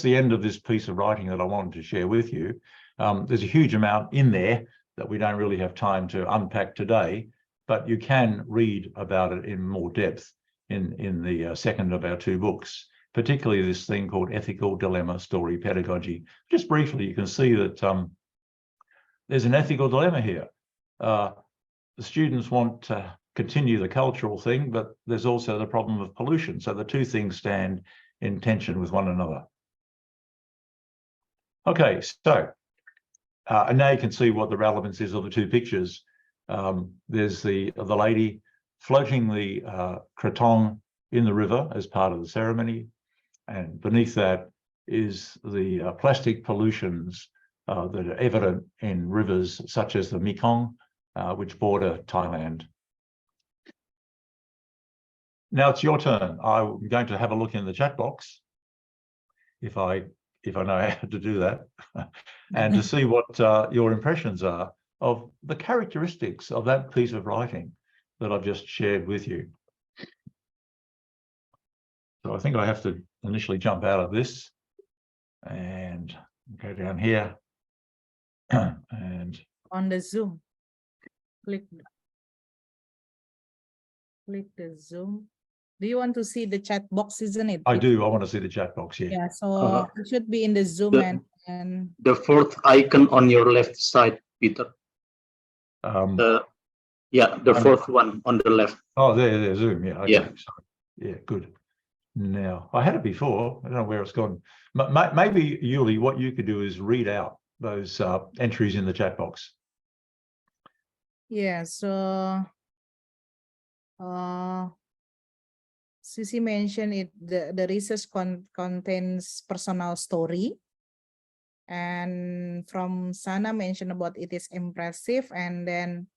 the end of this piece of writing that I wanted to share with you. There's a huge amount in there that we don't really have time to unpack today, but you can read about it in more depth in the second of our two books, particularly this thing called ethical dilemma story pedagogy. Just briefly, you can see that there's an ethical dilemma here. The students want to continue the cultural thing, but there's also the problem of pollution. So the two things stand in tension with one another. Okay, so and now you can see what the relevance is of the two pictures. There's the lady floating the krathong in the river as part of the ceremony, and beneath that is the plastic pollutions that are evident in rivers such as the Mekong, which border Thailand. Now it's your turn. I'm going to have a look in the chat box, if I know how to do that, and to see what your impressions are of the characteristics of that piece of writing that I've just shared with you. So I think I have to initially jump out of this and go down here and On the Zoom, click the Zoom. Do you want to see the chat box, isn't it? I do. I want to see the chat box here. Yeah, so it should be in the Zoom and the fourth icon on your left side, Peter. Yeah, the fourth one on the left. Oh, there, Zoom. Yeah. Okay. Yeah. Sorry. Yeah, good. Now, I had it before. I don't know where it's gone. Maybe, Yuli, what you could do is read out those entries in the chat box. yeah, so Sisi mentioned it. The research contains personal story, and from Sana mentioned about it is impressive, and then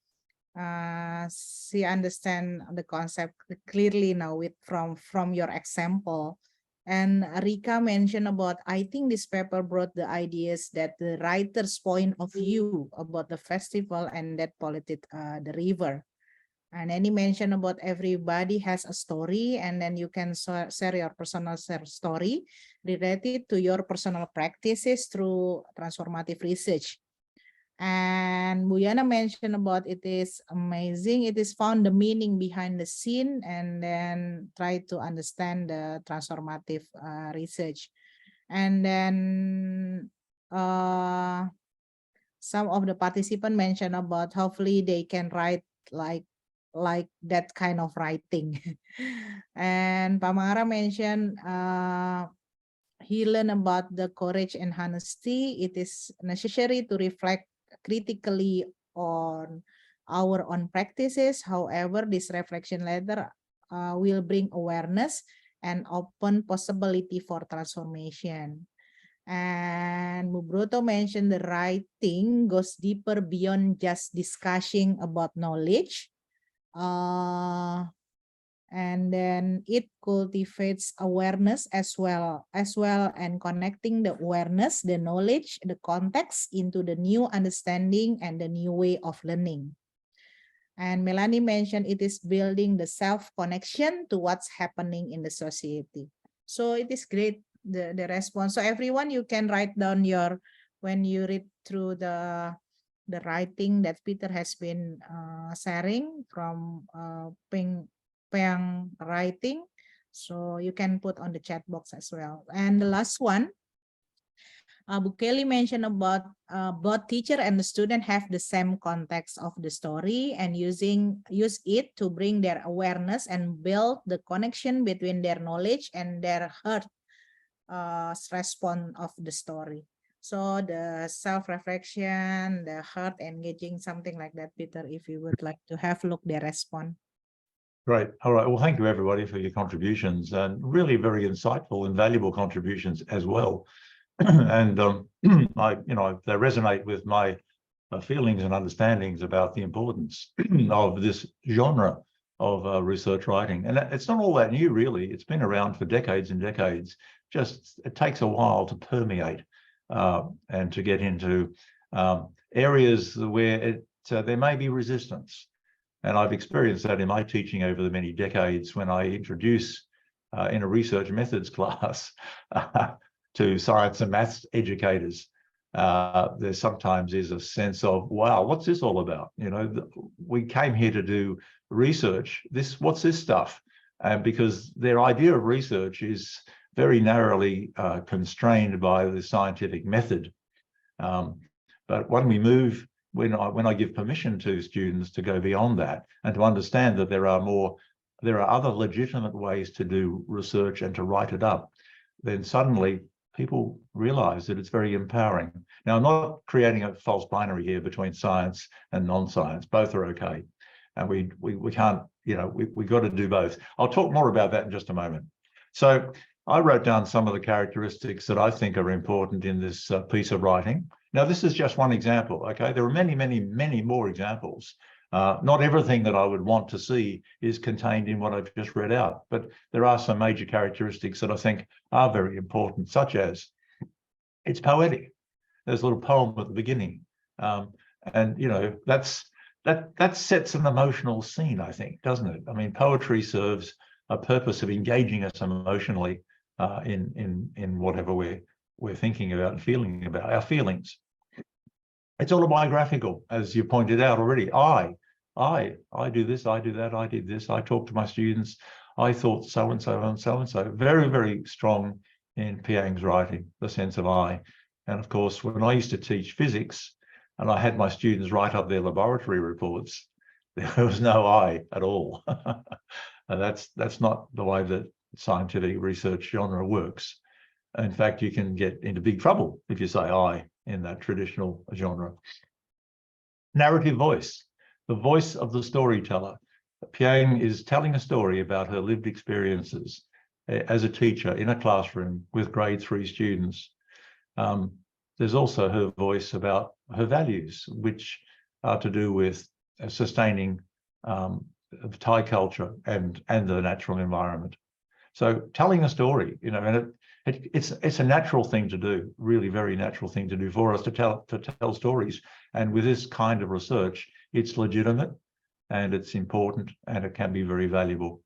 she understand the concept clearly now from your example. And Rika mentioned about, I think this paper brought the ideas that the writer's point of view about the festival and that polluted the river. And then he mentioned about everybody has a story, and then you can share your personal story related to your personal practices through transformative research. And Buyana mentioned about it is amazing. It is found the meaning behind the scene and then try to understand the transformative research. And then some of the participants mentioned about hopefully they can write like that kind of writing. And Pamara mentioned he learned about the courage and honesty. It is necessary to reflect critically on our own practices. However, this reflection later will bring awareness and open possibility for transformation. And Mubroto mentioned the writing goes deeper beyond just discussing about knowledge. And then it cultivates awareness as well, and connecting the awareness, the knowledge, the context into the new understanding and the new way of learning. And Melanie mentioned it is building the self-connection to what's happening in the society. So it is great, the response. So everyone, you can write down when you read through the writing that Peter has been sharing from Peng writing. So you can put on the chat box as well. And the last one, Bu Kelly mentioned about both teacher and the student have the same context of the story and use it to bring their awareness and build the connection between their knowledge and their heart response of the story. So the self-reflection, the heart engaging, something like that, Peter, if you would like to have a look their response. Great. All right. Well, thank you everybody for your contributions, and really very insightful and valuable contributions as well. And they resonate with my feelings and understandings about the importance of this genre of research writing. And it's not all that new, really. It's been around for decades and decades. Just it takes a while to permeate and to get into areas where there may be resistance. And I've experienced that in my teaching over the many decades when I introduce in a research methods class to science and maths educators. There sometimes is a sense of, wow, what's this all about? You know, we came here to do research. What's this stuff? And because their idea of research is very narrowly constrained by the scientific method. But when I give permission to students to go beyond that and to understand that there are other legitimate ways to do research and to write it up, then suddenly people realize that it's very empowering. Now, I'm not creating a false binary here between science and non-science. Both are okay. And we can't, we got to do both. I'll talk more about that in just a moment. So I wrote down some of the characteristics that I think are important in this piece of writing. Now, this is just one example, okay? There are many, many, many more examples. Not everything that I would want to see is contained in what I've just read out, but there are some major characteristics that I think are very important, such as it's poetic. There's a little poem at the beginning. And, that sets an emotional scene, I think, doesn't it? I mean, poetry serves a purpose of engaging us emotionally in whatever we're thinking about and feeling about, our feelings. It's autobiographical, as you pointed out already. I do this, I do that, I did this, I talk to my students, I thought so-and-so and so-and-so. Very, very strong in Piang's writing, the sense of I. And of course, when I used to teach physics and I had my students write up their laboratory reports, there was no I at all. And that's not the way that scientific research genre works. In fact, you can get into big trouble if you say I in that traditional genre. Narrative voice, the voice of the storyteller. Piang is telling a story about her lived experiences as a teacher in a classroom with grade 3 students. There's also her voice about her values, which are to do with sustaining Thai culture and the natural environment. So telling a story, and it's a natural thing to do, really very natural thing to do for us to tell stories. And with this kind of research, it's legitimate and it's important and it can be very valuable.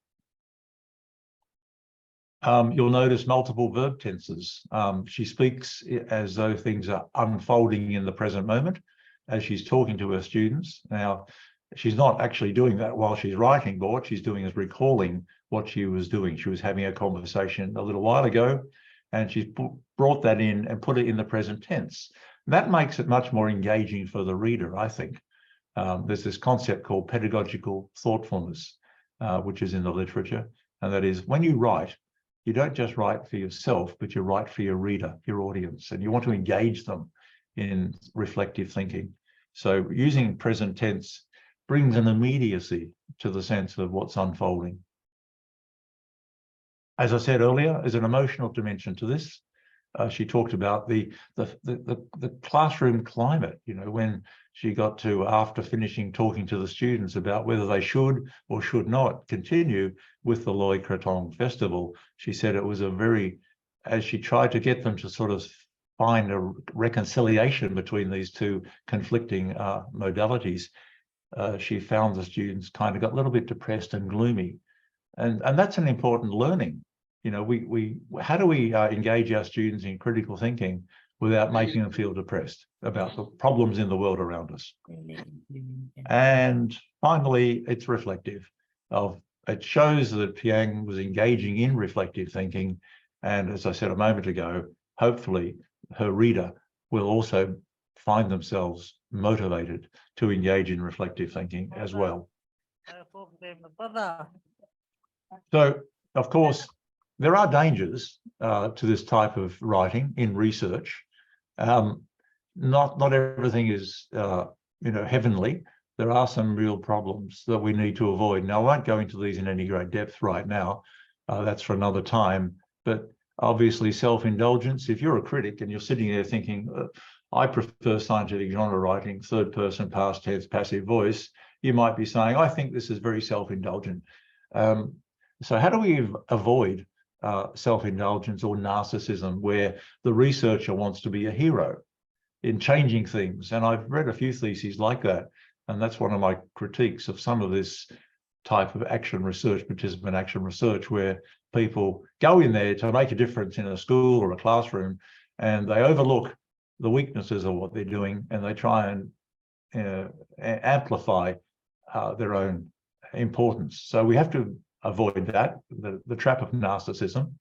You'll notice multiple verb tenses. She speaks as though things are unfolding in the present moment as she's talking to her students. Now, she's not actually doing that while she's writing, but what she's doing is recalling what she was doing. She was having a conversation a little while ago, and she's brought that in and put it in the present tense. That makes it much more engaging for the reader, I think. There's this concept called pedagogical thoughtfulness, which is in the literature, and that is when you write, you don't just write for yourself, but you write for your reader, your audience, and you want to engage them in reflective thinking. So using present tense brings an immediacy to the sense of what's unfolding. As I said earlier, there's an emotional dimension to this. She talked about the classroom climate, when she got to, after finishing talking to the students about whether they should or should not continue with the Loy Krathong festival. She said it was as she tried to get them to sort of find a reconciliation between these two conflicting modalities, she found the students kind of got a little bit depressed and gloomy. And that's an important learning. You know, how do we engage our students in critical thinking without making them feel depressed about the problems in the world around us? And finally, it's reflective. It shows that Piang was engaging in reflective thinking. And as I said a moment ago, hopefully her reader will also find themselves motivated to engage in reflective thinking as well. So, of course, there are dangers to this type of writing in research. Not everything is, heavenly. There are some real problems that we need to avoid. Now, I won't go into these in any great depth right now. That's for another time. But obviously, self-indulgence. If you're a critic and you're sitting there thinking, I prefer scientific genre writing, third person, past tense, passive voice, you might be saying, I think this is very self-indulgent. So how do we avoid self-indulgence or narcissism, where the researcher wants to be a hero in changing things? And I've read a few theses like that. And that's one of my critiques of some of this type of action research, participant action research, where people go in there to make a difference in a school or a classroom, and they overlook the weaknesses of what they're doing, and they try and amplify their own importance. So we have to avoid that, the trap of narcissism.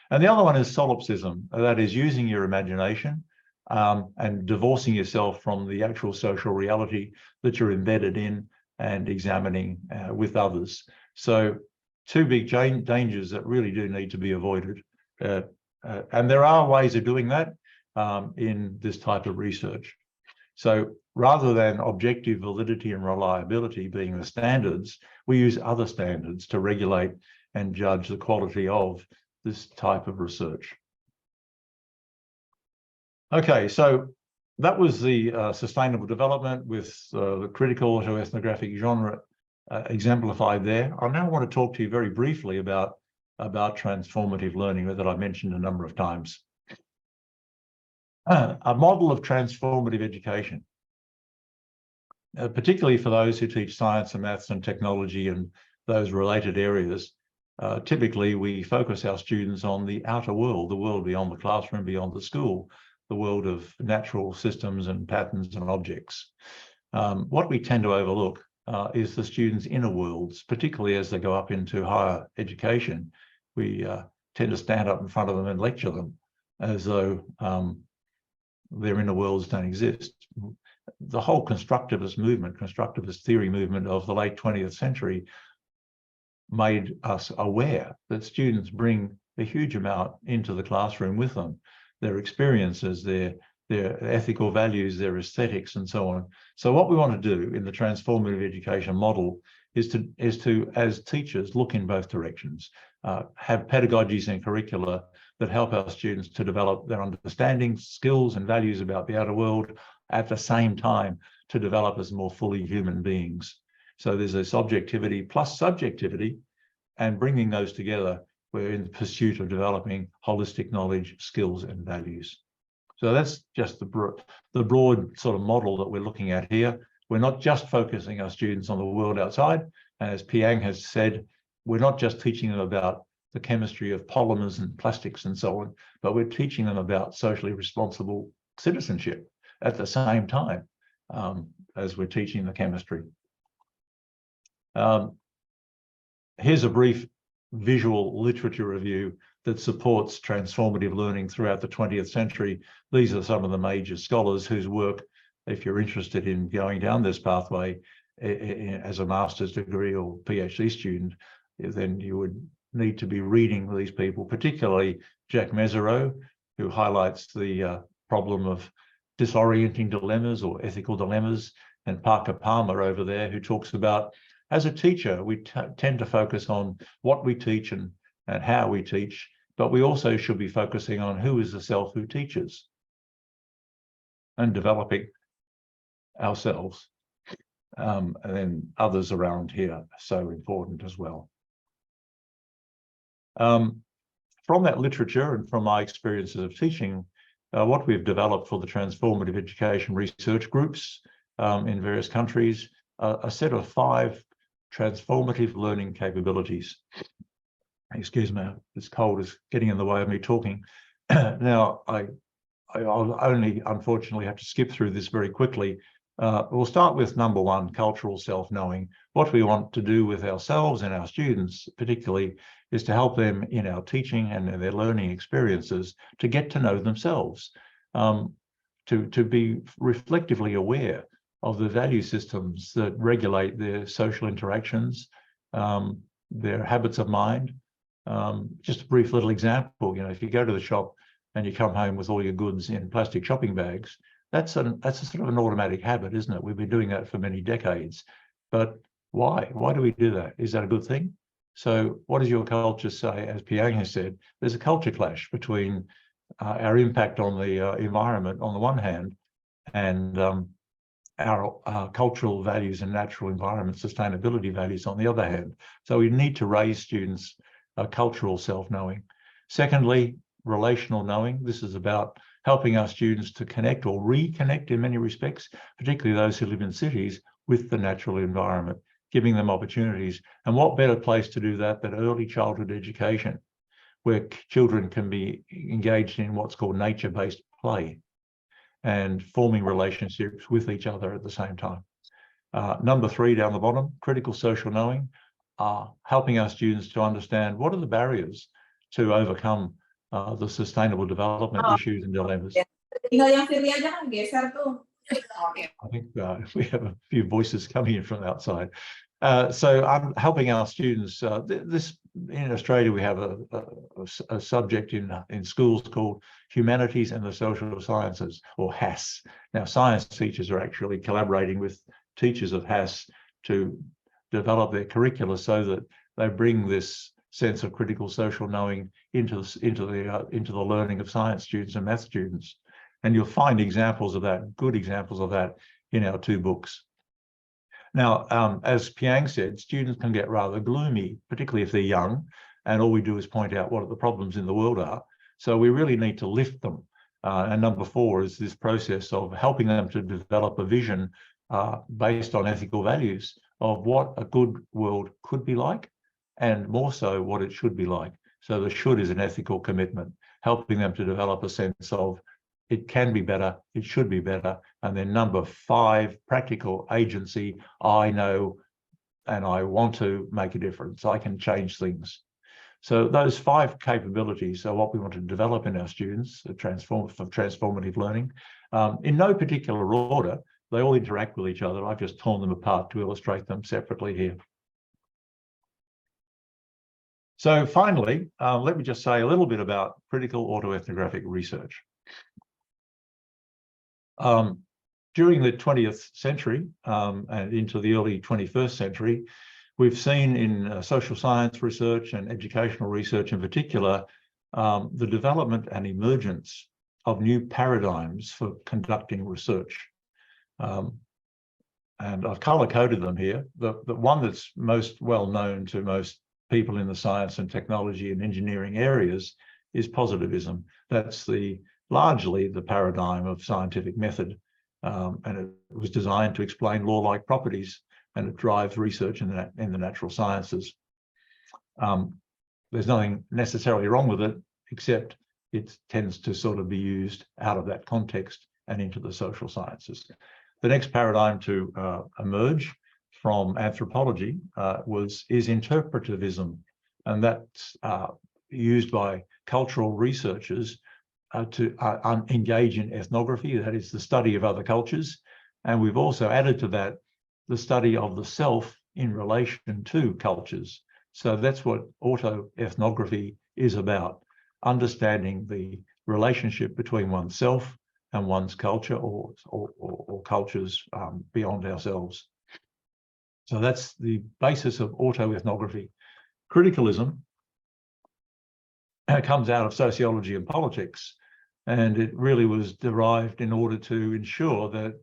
And the other one is solipsism, that is using your imagination and divorcing yourself from the actual social reality that you're embedded in and examining with others. So two big dangers that really do need to be avoided. And there are ways of doing that in this type of research. So rather than objective validity and reliability being the standards, we use other standards to regulate and judge the quality of this type of research. Okay, so that was the sustainable development with the critical to ethnographic genre exemplified there. I now want to talk to you very briefly about transformative learning that I mentioned a number of times. A model of transformative education, particularly for those who teach science and maths and technology and those related areas. Typically, we focus our students on the outer world, the world beyond the classroom, beyond the school, the world of natural systems and patterns and objects. What we tend to overlook is the students' inner worlds, particularly as they go up into higher education. We tend to stand up in front of them and lecture them as though their inner worlds don't exist. The whole constructivist movement, constructivist theory movement of the late 20th century made us aware that students bring a huge amount into the classroom with them, their experiences, their ethical values, their aesthetics, and so on. So what we want to do in the transformative education model is to, as teachers, look in both directions, have pedagogies and curricula that help our students to develop their understanding, skills, and values about the outer world, at the same time to develop as more fully human beings. So there's this objectivity plus subjectivity, and bringing those together, we're in the pursuit of developing holistic knowledge, skills, and values. So that's just the broad sort of model that we're looking at here. We're not just focusing our students on the world outside. And as Piang has said, we're not just teaching them about the chemistry of polymers and plastics and so on, but we're teaching them about socially responsible citizenship at the same time as we're teaching the chemistry. Here's a brief visual literature review that supports transformative learning throughout the 20th century. These are some of the major scholars whose work, if you're interested in going down this pathway as a master's degree or PhD student, then you would need to be reading these people, particularly Jack Mesereau, who highlights the problem of disorienting dilemmas or ethical dilemmas, and Parker Palmer over there, who talks about, as a teacher, we tend to focus on what we teach and how we teach, but we also should be focusing on who is the self who teaches and developing ourselves. And then others around here are so important as well. From that literature and from my experiences of teaching, what we've developed for the transformative education research groups in various countries a set of 5 transformative learning capabilities. Excuse me, this cold is getting in the way of me talking. Now, I'll only unfortunately have to skip through this very quickly. We'll start with number 1, cultural self-knowing. What we want to do with ourselves and our students particularly is to help them in our teaching and in their learning experiences to get to know themselves, to be reflectively aware of the value systems that regulate their social interactions, their habits of mind. Just a brief little example, if you go to the shop and you come home with all your goods in plastic shopping bags, that's a sort of an automatic habit, isn't it? We've been doing that for many decades. But why? Why do we do that? Is that a good thing? So what does your culture say? As Piang has said, there's a culture clash between our impact on the environment on the one hand, and our cultural values and natural environment sustainability values on the other hand. So we need to raise students' cultural self-knowing. Secondly, relational knowing. This is about helping our students to connect or reconnect in many respects, particularly those who live in cities, with the natural environment, giving them opportunities. And what better place to do that than early childhood education, where children can be engaged in what's called nature-based play and forming relationships with each other at the same time. Number 3 down the bottom, critical social knowing, helping our students to understand what are the barriers to overcome the sustainable development issues and dilemmas. I think we have a few voices coming in from outside. So I'm helping our students. This in Australia, we have a subject in schools called Humanities and the Social Sciences, or HASS. Now, science teachers are actually collaborating with teachers of HASS to develop their curricula so that they bring this sense of critical social knowing into the learning of science students and math students. And you'll find examples of that, good examples of that, in our 2 books. Now, as Piang said, students can get rather gloomy, particularly if they're young, and all we do is point out what the problems in the world are. So we really need to lift them. And number 4 is this process of helping them to develop a vision based on ethical values of what a good world could be like, and more so what it should be like. So the should is an ethical commitment, helping them to develop a sense of it can be better, it should be better. And then number 5, practical agency. I know and I want to make a difference. I can change things. So those 5 capabilities are what we want to develop in our students, for transformative learning. In no particular order, they all interact with each other. I've just torn them apart to illustrate them separately here. So finally, let me just say a little bit about critical autoethnographic research. During the 20th century and into the early 21st century, we've seen in social science research and educational research in particular, the development and emergence of new paradigms for conducting research. And I've color-coded them here. The one that's most well known to most people in the science and technology and engineering areas is positivism. That's largely the paradigm of scientific method. And it was designed to explain law-like properties, and it drives research in the natural sciences. There's nothing necessarily wrong with it, except it tends to sort of be used out of that context and into the social sciences. The next paradigm to emerge from anthropology is interpretivism, and that's used by cultural researchers to engage in ethnography, that is the study of other cultures. And we've also added to that the study of the self in relation to cultures. So that's what autoethnography is about, understanding the relationship between oneself and one's culture or cultures beyond ourselves. So that's the basis of autoethnography. Criticalism comes out of sociology and politics, and it really was derived in order to ensure that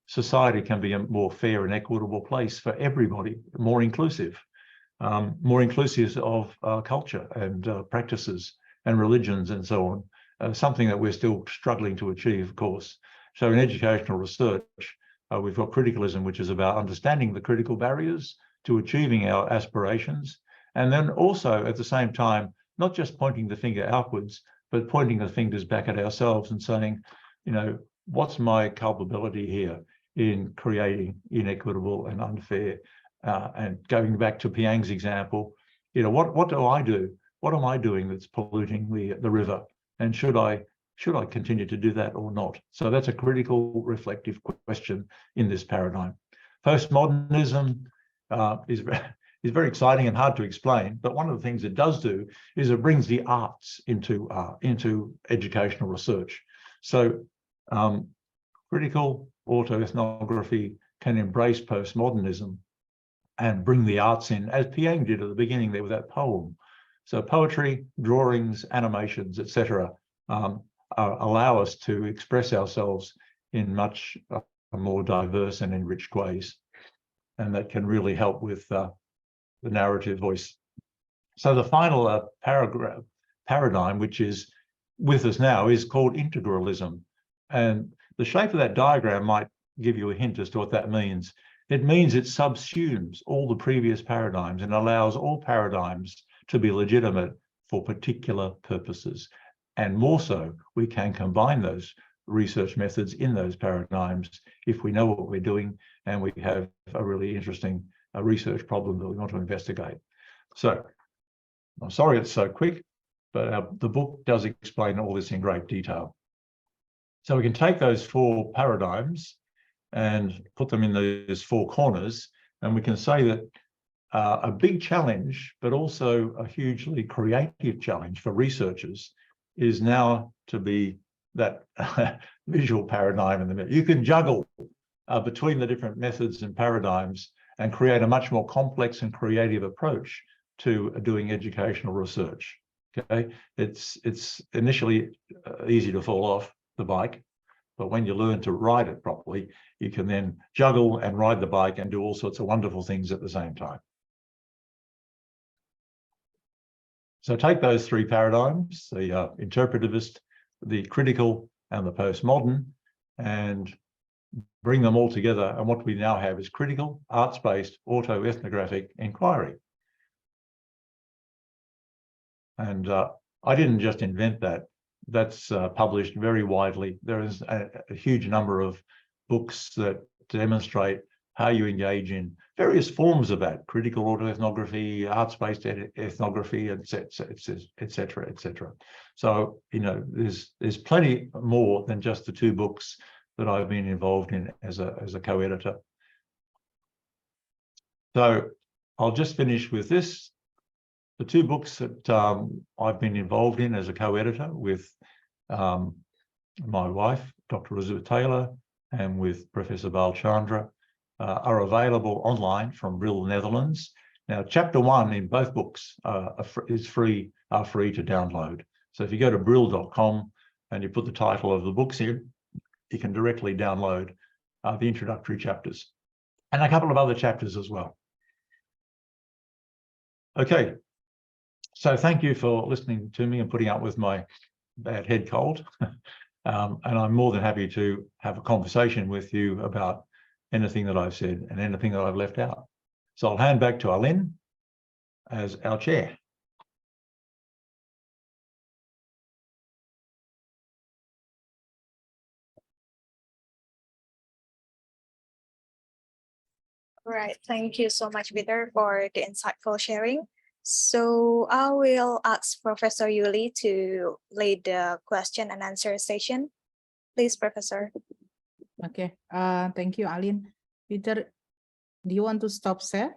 society can be a more fair and equitable place for everybody, more inclusive of culture and practices and religions and so on, something that we're still struggling to achieve, of course. So in educational research, We've got criticalism, which is about understanding the critical barriers to achieving our aspirations. And then also at the same time, not just pointing the finger outwards, but pointing the fingers back at ourselves and saying, you know, what's my culpability here in creating inequitable and unfair? And going back to Piang's example, you know, what do I do? What am I doing that's polluting the river? And should I continue to do that or not? So that's a critical, reflective question in this paradigm. Postmodernism is very exciting and hard to explain, but one of the things it does do is it brings the arts into educational research. So critical autoethnography can embrace postmodernism and bring the arts in, as Piang did at the beginning there with that poem. So poetry, drawings, animations, etc., allow us to express ourselves in much more diverse and enriched ways, and that can really help with the narrative voice. So the final paradigm, which is with us now, is called integralism. And the shape of that diagram might give you a hint as to what that means. It means it subsumes all the previous paradigms and allows all paradigms to be legitimate for particular purposes. And more so, we can combine those research methods in those paradigms if we know what we're doing and we have a really interesting research problem that we want to investigate. So I'm sorry it's so quick, but the book does explain all this in great detail. So we can take those four paradigms and put them in those four corners, and we can say that a big challenge, but also a hugely creative challenge for researchers, is now to be that visual paradigm in the middle. You can juggle between the different methods and paradigms and create a much more complex and creative approach to doing educational research. Okay, it's initially easy to fall off the bike, but when you learn to ride it properly, you can then juggle and ride the bike and do all sorts of wonderful things at the same time. So take those three paradigms, the interpretivist, the critical, and the postmodern, and bring them all together. And what we now have is critical, arts-based, autoethnographic inquiry. And I didn't just invent that. That's published very widely. There is a huge number of books that demonstrate how you engage in various forms of that: critical autoethnography, arts-based ethnography, etc., etc. So, you know, there's plenty more than just the two books that I've been involved in as a co-editor. So I'll just finish with this. The two books that I've been involved in as a co-editor with my wife, Dr. Elizabeth Taylor, and with Professor Balchandra, are available online from Brill, Netherlands. Now, chapter 1 in both books are free to download. So if you go to brill.com and you put the title of the books in, you can directly download the introductory chapters and a couple of other chapters as well. Okay, so thank you for listening to me and putting up with my bad head cold. And I'm more than happy to have a conversation with you about anything that I've said and anything that I've left out. So I'll hand back to Alin as our chair. Right. Thank you so much, Peter, for the insightful sharing. So I will ask Professor Yuli to lead the question and answer session. Please, Professor. Okay. Thank you, Alin. Peter, do you want to stop share?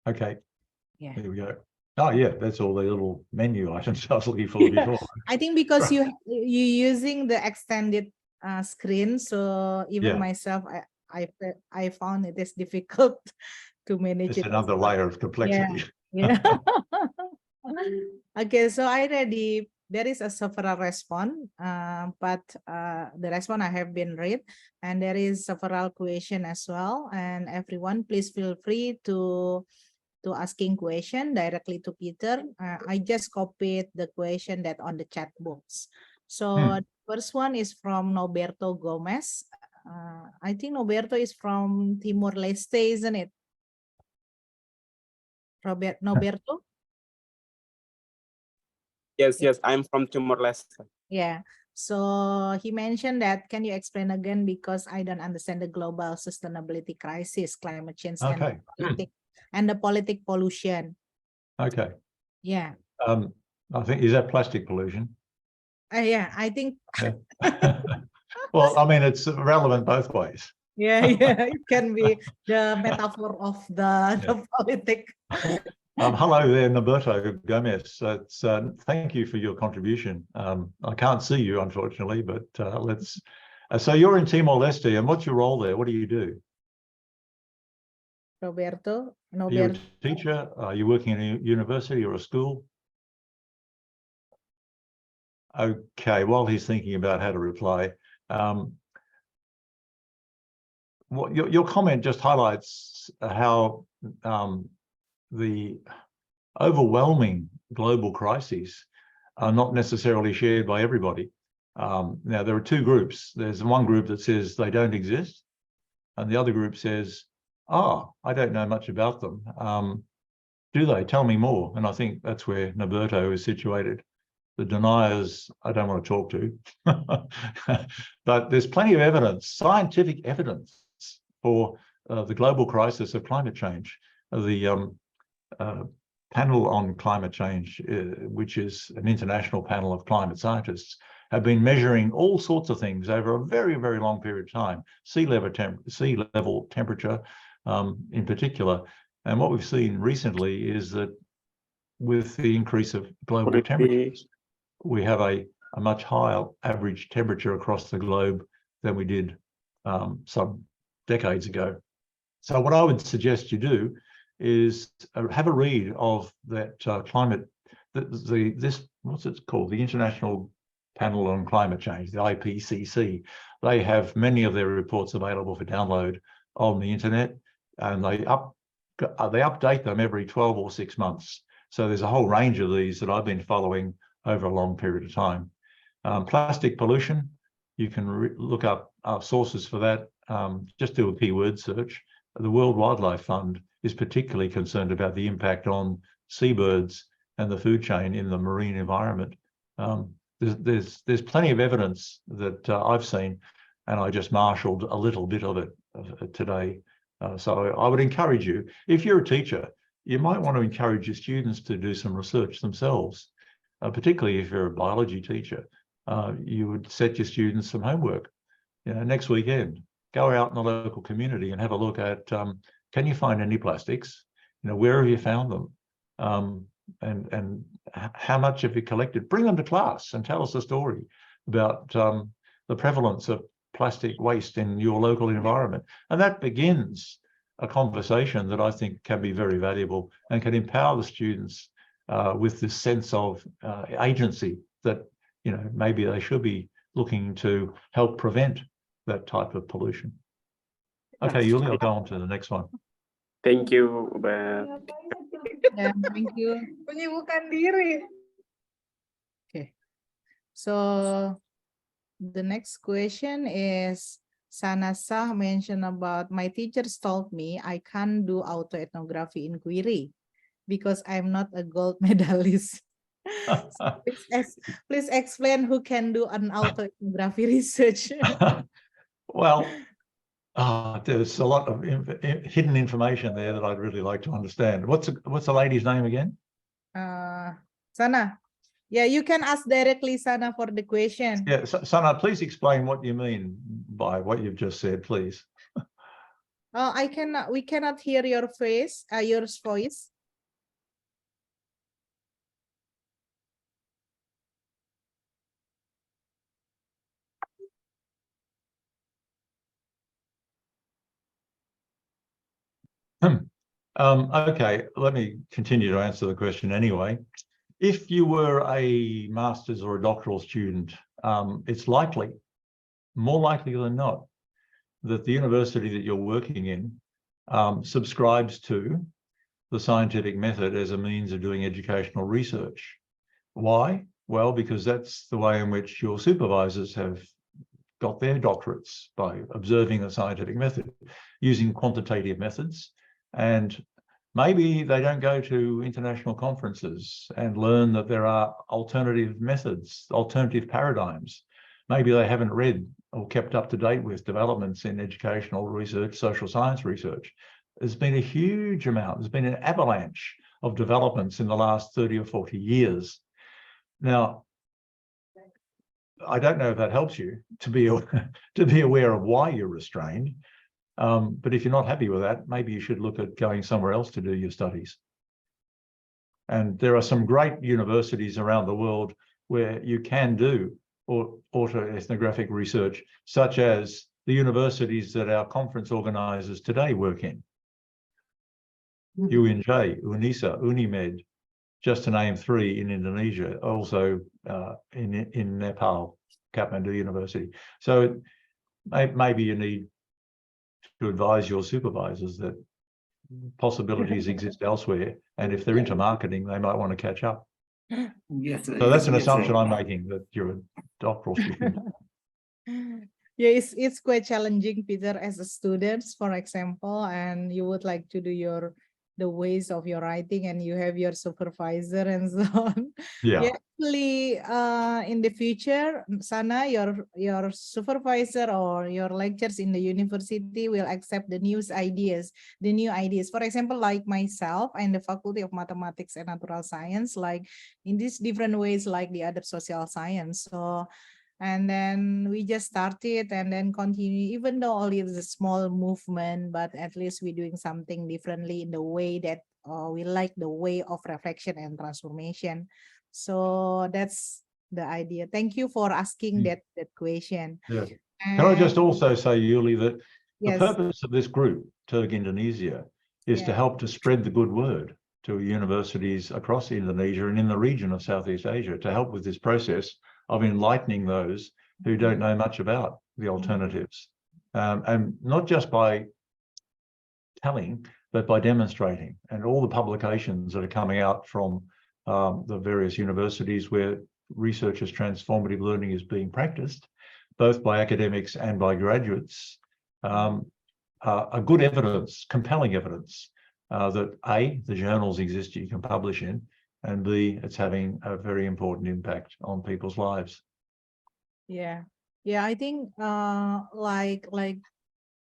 Okay. Yeah. Here we go. Oh yeah, that's all the little menu items I was looking for before. I think because you using the extended screen, so even myself, I found it is difficult to manage It's it. another layer of complexity. Yeah. Okay, so there is a several response, but the response I have been read, and there is several question as well. And everyone, please feel free to asking question directly to Peter. I just copied the question that on the chat box. So the first one is from Noberto Gomez. I think Roberto is from Timor-Leste, isn't it? Roberto? Yes, I'm from Timor-Leste. Yeah. So he mentioned that, can you explain again, because I don't understand the global sustainability crisis, climate change, Okay. and the politic pollution. Okay. Yeah. I think, is that plastic pollution? Yeah, I think. Yeah. Well, I mean, it's relevant both ways. Yeah, it can be the metaphor of the politic. Hello there, Norberto Gomez. It's, thank you for your contribution. I can't see you, unfortunately, but let's. So you're in Timor-Leste, and what's your role there? What do you do? Roberto, Are you a teacher? Are you working in a university or a school? Okay, while he's thinking about how to reply, what your comment just highlights how the overwhelming global crises are not necessarily shared by everybody. Now, there are two groups. There's one group that says they don't exist, and the other group says, oh, I don't know much about them. Do they? Tell me more. And I think that's where Norberto is situated. The deniers, I don't want to talk to. But there's plenty of evidence, scientific evidence, for the global crisis of climate change. The panel on climate change, which is an international panel of climate scientists, have been measuring all sorts of things over a very, very long period of time, sea level temperature in particular. And what we've seen recently is that with the increase of global temperatures, we have a much higher average temperature across the globe than we did some decades ago. So what I would suggest you do is have a read of that climate, this, what's it called? The International Panel on Climate Change, the IPCC. They have many of their reports available for download on the internet, and they update them every 12 or 6 months. So there's a whole range of these that I've been following over a long period of time. Plastic pollution, you can look up sources for that. Just do a keyword search. The World Wildlife Fund is particularly concerned about the impact on seabirds and the food chain in the marine environment. There's plenty of evidence that I've seen, and I just marshaled a little bit of it today. So I would encourage you, if you're a teacher, you might want to encourage your students to do some research themselves, particularly if you're a biology teacher. You would set your students some homework. You know, next weekend, go out in the local community and have a look at, can you find any plastics? You know, where have you found them? And how much have you collected? Bring them to class and tell us a story about the prevalence of plastic waste in your local environment. And that begins a conversation that I think can be very valuable and can empower the students with this sense of agency that, you know, maybe they should be looking to help prevent that type of pollution. Okay, Yuli, I'll go on to the next one. Thank you. Yeah, thank you. Menyibukkan diri. Okay. So the next question is, Sanasa mentioned about, my teachers told me I can't do autoethnography in Query because I'm not a gold medalist. So please explain who can do an autoethnography research. Well, there's a lot of hidden information there that I'd really like to understand. What's the lady's name again? Sana. Yeah, you can ask directly Sana for the question. Yeah, Sana, please explain what you mean by what you've just said, please. We cannot hear your voice. Okay, let me continue to answer the question anyway. If you were a master's or a doctoral student, it's likely, more likely than not, that the university that you're working in subscribes to the scientific method as a means of doing educational research. Why? Well, because that's the way in which your supervisors have got their doctorates by observing the scientific method, using quantitative methods. And maybe they don't go to international conferences and learn that there are alternative methods, alternative paradigms. Maybe they haven't read or kept up to date with developments in educational research, social science research. There's been a huge amount, there's been an avalanche of developments in the last 30 or 40 years. Now, I don't know if that helps you to be aware of why you're restrained. But if you're not happy with that, maybe you should look at going somewhere else to do your studies. And there are some great universities around the world where you can do autoethnographic research, such as the universities that our conference organizers today work in. UNJ, UNISA, UNIMED, just to name 3 in Indonesia, also in Nepal, Kathmandu University. So maybe you need to advise your supervisors that possibilities exist elsewhere, and if they're into marketing, they might want to catch up. Yes. So that's an assumption I'm making, that you're a doctoral student. Yeah, it's quite challenging, Peter, as a student, for example, and you would like to do the ways of your writing, and you have your supervisor and so on. Yeah. Actually, in the future, Sana, your supervisor or your lecturers in the university will accept the new ideas. For example, like myself and the Faculty of Mathematics and Natural Science, like in these different ways, like the other social science. So, and then we just started and then continue, even though only it's a small movement, but at least we're doing something differently in the way that we like the way of reflection and transformation. So that's the idea. Thank you for asking that question. Yeah. Can I just also say, Yuli, that the Yes. purpose of this group, TERG Indonesia, is to Yeah. help to spread the good word to universities across Indonesia and in the region of Southeast Asia, to help with this process of enlightening those who don't know much about the alternatives. And not just by telling, but by demonstrating. And all the publications that are coming out from the various universities where researchers' transformative learning is being practiced, both by academics and by graduates, are good evidence, compelling evidence that A, the journals exist you can publish in, and B, it's having a very important impact on people's lives. Yeah, I think like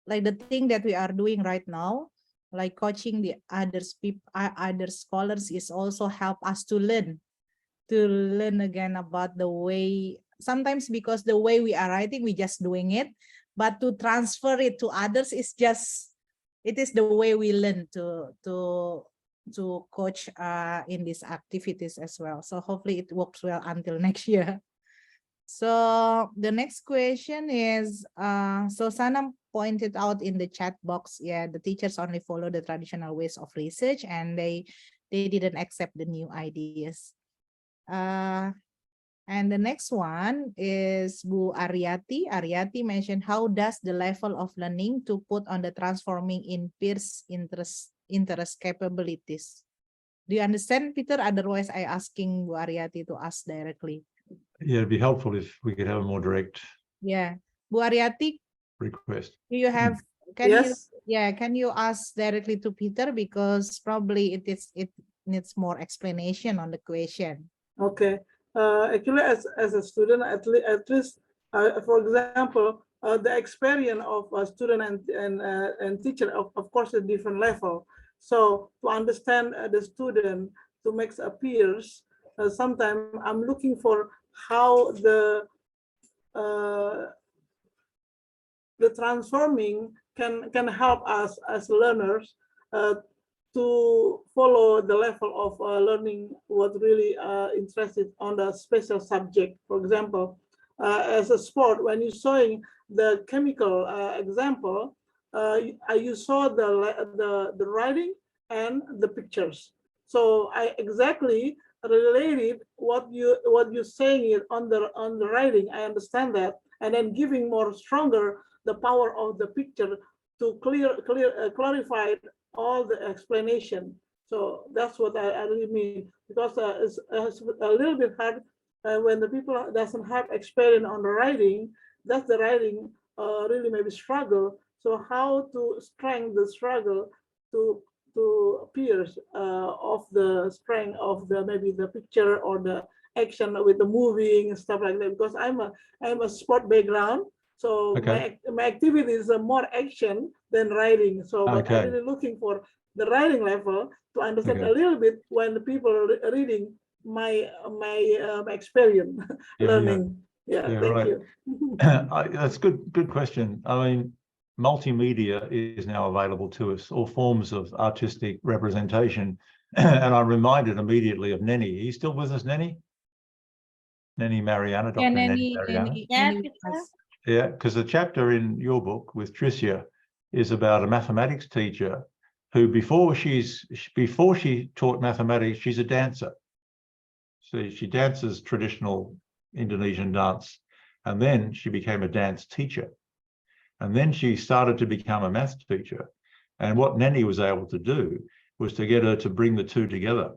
the thing that we are doing right now, like coaching the other scholars, is also help us to learn again about the way. Sometimes because the way we are writing, we just doing it, but to transfer it to others is just, it is the way we learn to coach in these activities as well. So hopefully it works well until next year. So the next question is, so Sana pointed out in the chat box, yeah, the teachers only follow the traditional ways of research and they didn't accept the new ideas. And the next one is Bu Aryati. Aryati mentioned, how does the level of learning to put on the transforming in peers interest capabilities? Do you understand, Peter? Otherwise, I asking Bu Aryati to ask directly. Yeah, it'd be helpful if we could have a more direct Bu Aryati, request. do you have, Yes. can you ask directly to Peter, because probably it needs more explanation on the question. Okay. Actually, as a student, at least, for example, the experience of a student and teacher, of course, a different level. So to understand the student, to make a peers, sometimes I'm looking for how the transforming can help us as learners to follow the level of learning what really interested on the special subject. For example, as a sport, when you're showing the chemical example, you saw the writing and the pictures. So I exactly related what you're saying it on the writing. I understand that, and then giving more stronger the power of the picture to clarify all the explanation. So that's what I really mean, because it's a little bit hard when the people doesn't have experience on the writing. that's the writing really maybe struggle. So how to strengthen the struggle to pierce of the strength of the maybe the picture or the action with the moving and stuff like that, because I'm a sport background, so my activities are more action than writing. So but I'm really looking for the writing level to understand a little bit when the people are reading my experience learning. Thank you. That's good question. I mean, multimedia is now available to us, all forms of artistic representation. And I'm reminded immediately of Nenny. Are you still with us, Nenny? Nenny Mariana, Dr. Nenny Mariana. Yeah, because the chapter in your book with Tricia is about a mathematics teacher who before she taught mathematics, she's a dancer. So she dances traditional Indonesian dance, and then she became a dance teacher. And then she started to become a math teacher. And what Nenny was able to do was to get her to bring the two together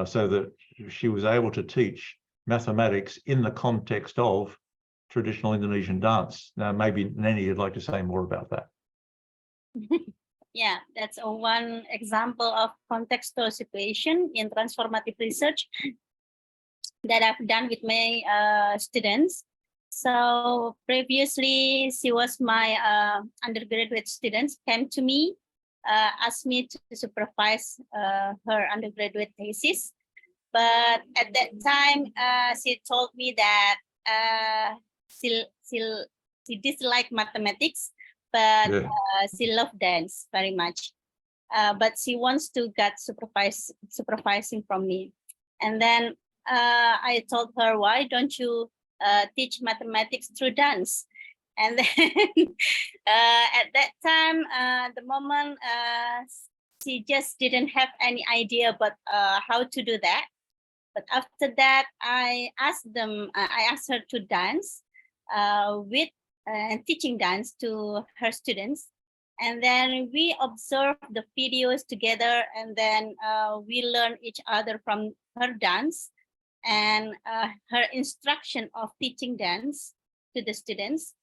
so that she was able to teach mathematics in the context of traditional Indonesian dance. Now, maybe Nenny, you'd like to say more about that. Yeah, that's one example of contextual situation in transformative research that I've done with my students. So previously, she was my undergraduate students, came to me, asked me to supervise her undergraduate thesis. But at that time, she told me that she disliked mathematics, but she loved dance very much. But she wants to get supervising from me. And then I told her, why don't you teach mathematics through dance? And then at that time, the moment she just didn't have any idea about how to do that. But after that, I asked her to dance with teaching dance to her students. And then we observed the videos together, and then we learn each other from her dance and her instruction of teaching dance to the students.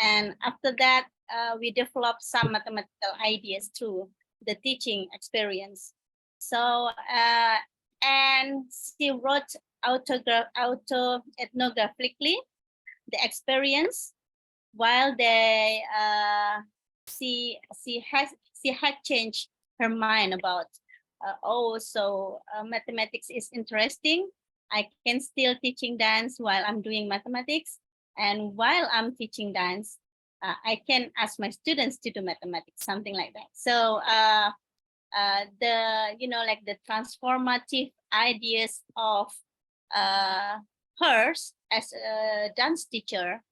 And after that, we developed some mathematical ideas through the teaching experience. So, and she wrote auto-ethnographically the experience while she had changed her mind about mathematics is interesting. I can still teaching dance while I'm doing mathematics, and while I'm teaching dance, I can ask my students to do mathematics, something like that. So the transformative ideas of hers as a dance teacher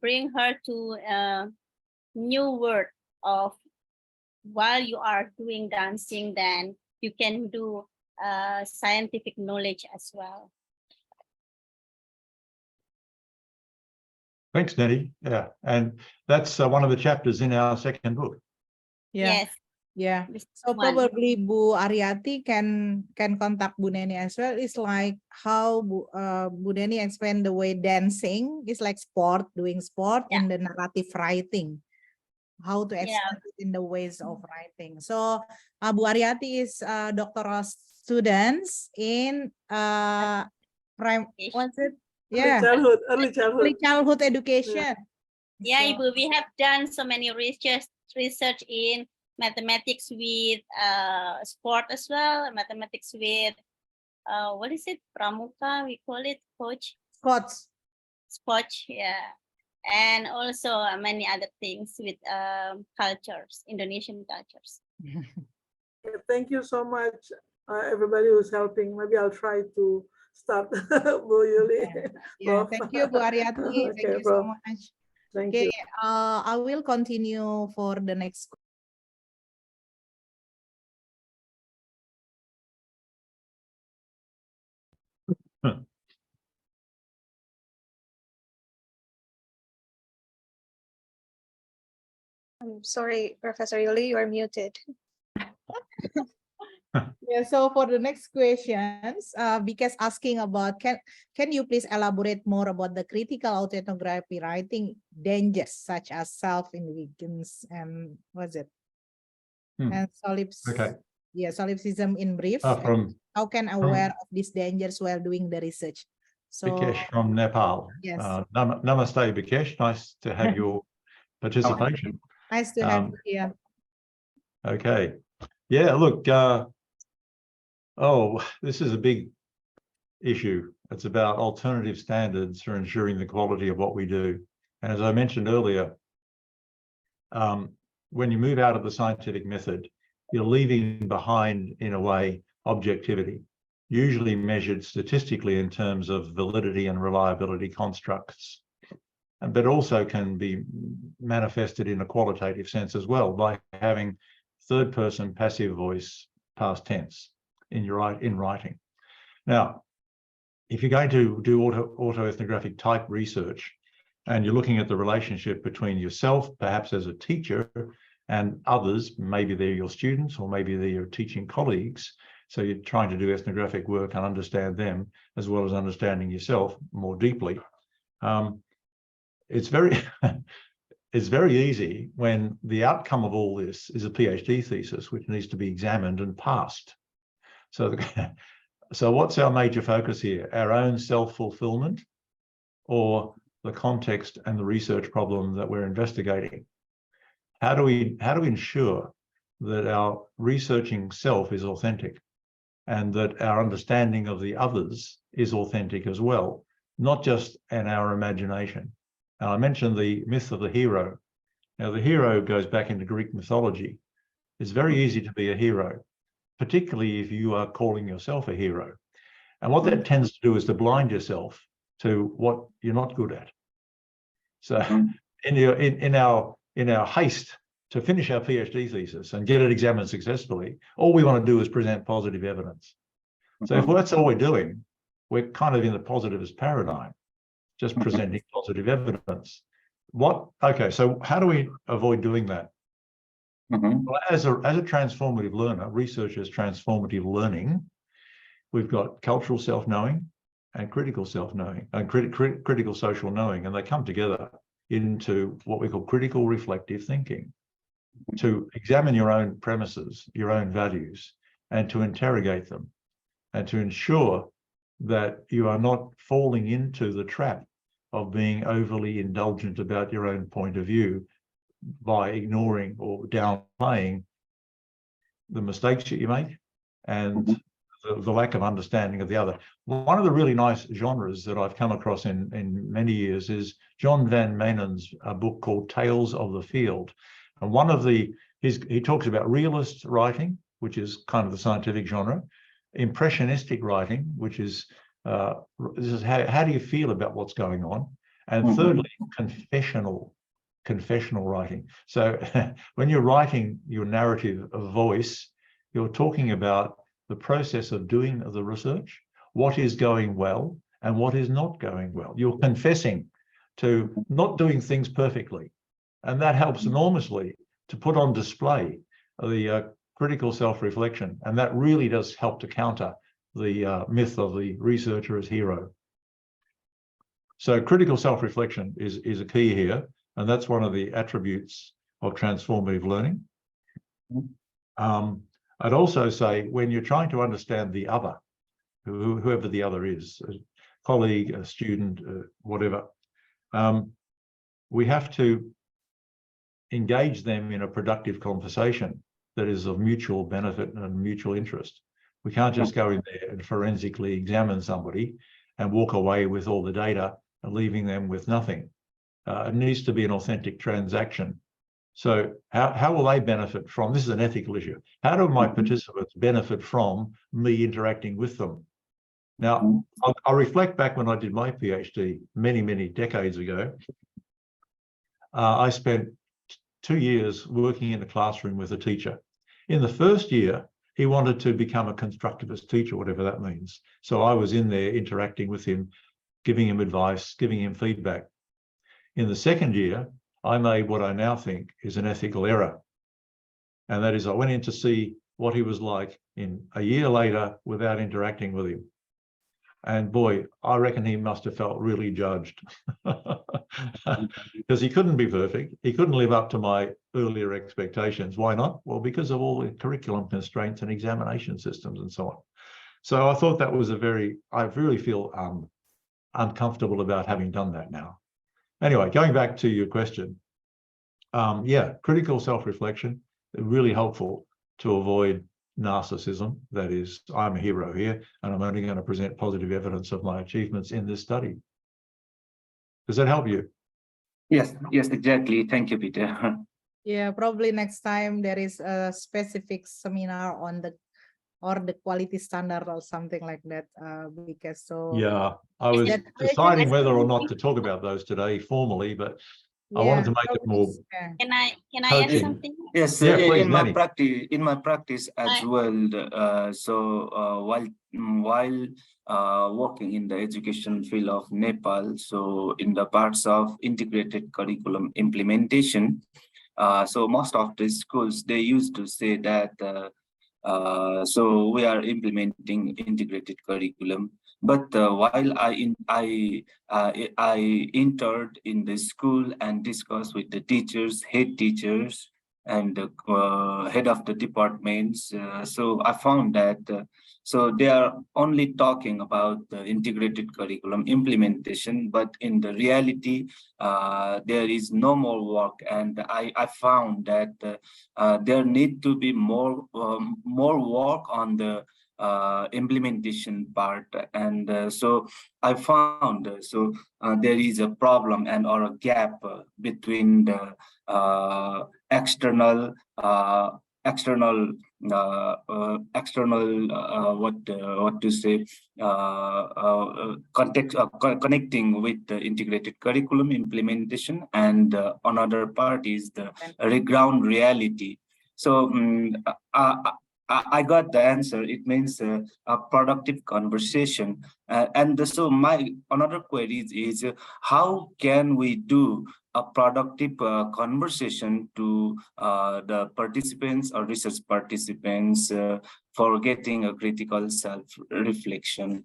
bring her to a new world of, while you are doing dancing, then you can do scientific knowledge as well. Thanks, Nenny. Yeah, and that's one of the chapters in our second book. Yeah. Yes. Yeah. So probably Bu Ariati can contact Bu Neni as well. It's like how Bu Neni explained the way dancing is like sport, doing sport, and the narrative writing, how to express it in the ways of writing. So Bu Ariati is doctoral students in what's it? Yeah, early childhood education. Yeah, Ibu, we have done so many research in mathematics with sport as well, mathematics with what is it, pramuka, we call it, sports, yeah, and also many other things with cultures, Indonesian cultures. Thank you so much, everybody who's helping. Maybe I'll try to start. Bu Yuli. Yeah, thank you, Bu Ariati. Thank you so much. Thank you. I will continue for the next. I'm sorry, Professor Yuli, you are muted. Yeah, so for the next questions, because asking about can you please elaborate more about the critical autoethnography writing dangers such as self-indulgence and what's it? And Okay. Yeah, solipsism in brief. From How can aware of these dangers while doing the research? So Bikesh from Nepal. yes. Namaste, Bikesh. Nice to have your participation. Nice to have you here. Okay. Yeah, look, this is a big issue. It's about alternative standards for ensuring the quality of what we do. And as I mentioned earlier, when you move out of the scientific method, you're leaving behind, in a way, objectivity, usually measured statistically in terms of validity and reliability constructs, but also can be manifested in a qualitative sense as well by having third-person passive voice past tense in writing. Now, if you're going to do autoethnographic type research and you're looking at the relationship between yourself, perhaps as a teacher, and others, maybe they're your students or maybe they're your teaching colleagues, so you're trying to do ethnographic work and understand them as well as understanding yourself more deeply. It's very easy when the outcome of all this is a PhD thesis, which needs to be examined and passed. So what's our major focus here? Our own self-fulfillment or the context and the research problem that we're investigating? How do we ensure that our researching self is authentic and that our understanding of the others is authentic as well, not just in our imagination? Now, I mentioned the myth of the hero. Now, the hero goes back into Greek mythology. It's very easy to be a hero, particularly if you are calling yourself a hero. And what that tends to do is to blind yourself to what you're not good at. So in our haste to finish our PhD thesis and get it examined successfully, all we want to do is present positive evidence. So if that's all we're doing, we're kind of in the positivist paradigm, just presenting positive evidence. Okay, so how do we avoid doing that? Well, as a transformative learner, researchers transformative learning, we've got cultural self-knowing and critical self-knowing and critical social knowing, and they come together into what we call critical reflective thinking, to examine your own premises, your own values, and to interrogate them, and to ensure that you are not falling into the trap of being overly indulgent about your own point of view by ignoring or downplaying the mistakes that you make and the lack of understanding of the other. One of the really nice genres that I've come across in many years is John Van Manen's book called Tales of the Field. And one of he talks about realist writing, which is kind of the scientific genre, impressionistic writing, which is this is how do you feel about what's going on, and thirdly, confessional writing. So when you're writing your narrative of voice, you're talking about the process of doing the research, what is going well and what is not going well. You're confessing to not doing things perfectly, and that helps enormously to put on display the critical self-reflection, and that really does help to counter the myth of the researcher as hero. So critical self-reflection is a key here, and that's one of the attributes of transformative learning. I'd also say when you're trying to understand the other, whoever the other is, a colleague, a student, whatever, we have to engage them in a productive conversation that is of mutual benefit and mutual interest. We can't just go in there and forensically examine somebody and walk away with all the data and leaving them with nothing. It needs to be an authentic transaction. So how will they benefit from, this is an ethical issue, how do my participants benefit from me interacting with them? Now, I'll reflect back when I did my PhD many, many decades ago. I spent 2 years working in a classroom with a teacher. In the first year, he wanted to become a constructivist teacher, whatever that means. So I was in there interacting with him, giving him advice, giving him feedback. In the second year, I made what I now think is an ethical error. And that is I went in to see what he was like in a year later without interacting with him. And boy, I reckon he must have felt really judged because he couldn't be perfect. He couldn't live up to my earlier expectations. Why not? Well, because of all the curriculum constraints and examination systems and so on. So I thought that was I really feel uncomfortable about having done that now. Anyway, going back to your question, yeah, critical self-reflection, really helpful to avoid narcissism. That is, I'm a hero here, and I'm only going to present positive evidence of my achievements in this study. Does that help you? Yes, exactly. Thank you, Peter. Yeah, probably next time there is a specific seminar on the quality standard or something like that. Because yeah, I was deciding whether or not to talk about those today formally, but I wanted to make it more. Can I add something? Yes, yeah, please, in my practice as well. While working in the education field of Nepal, so in the parts of integrated curriculum implementation, so most of the schools, they used to say that so we are implementing integrated curriculum. But while I entered in the school and discussed with the teachers, head teachers, and head of the departments, so I found that so they are only talking about the integrated curriculum implementation, but in the reality, there is no more work. And I found that there need to be more work on the implementation part. And so I found there is a problem or a gap between the external connecting with the integrated curriculum implementation, and another part is the ground reality. So I got the answer. It means a productive conversation. So my another query is how can we do a productive conversation to the participants or research participants for getting a critical self-reflection?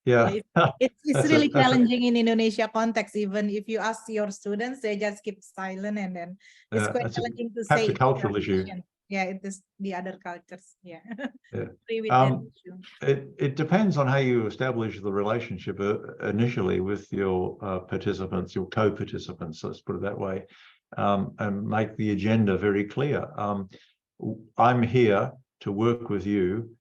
Yeah, it's really challenging in Indonesia context. Even if you ask your students, they just keep silent, and then it's quite challenging to say. Perhaps a cultural issue. Yeah, it is the other cultures. Yeah. It depends on how you establish the relationship initially with your participants, your co-participants, let's put it that way, and make the agenda very clear. I'm here to work with you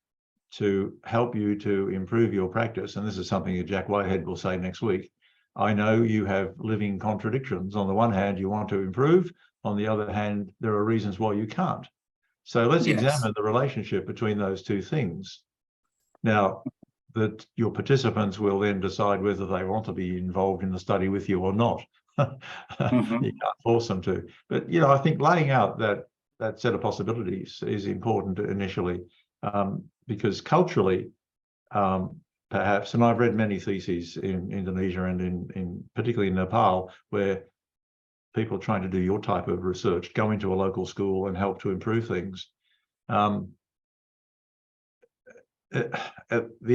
to help you to improve your practice. And this is something that Jack Whitehead will say next week. I know you have living contradictions. On the one hand, you want to improve. On the other hand, there are reasons why you can't. So let's examine the relationship between those two things. Now, that your participants will then decide whether they want to be involved in the study with you or not. You can't force them to. But, you know, I think laying out that set of possibilities is important initially, because culturally, perhaps, and I've read many theses in Indonesia and in particularly in Nepal, where people trying to do your type of research go into a local school and help to improve things. The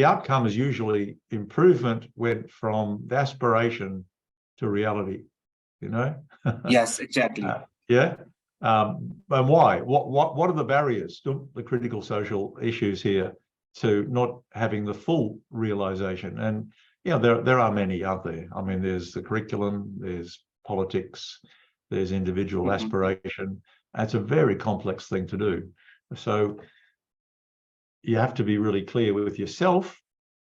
outcome is usually improvement went from the aspiration to reality, you know? Yes, exactly. Yeah. And why? What are the barriers, the critical social issues here to not having the full realization? And, you know, there are many, aren't there? I mean, there's the curriculum, there's politics, there's individual aspiration. It's a very complex thing to do. So you have to be really clear with yourself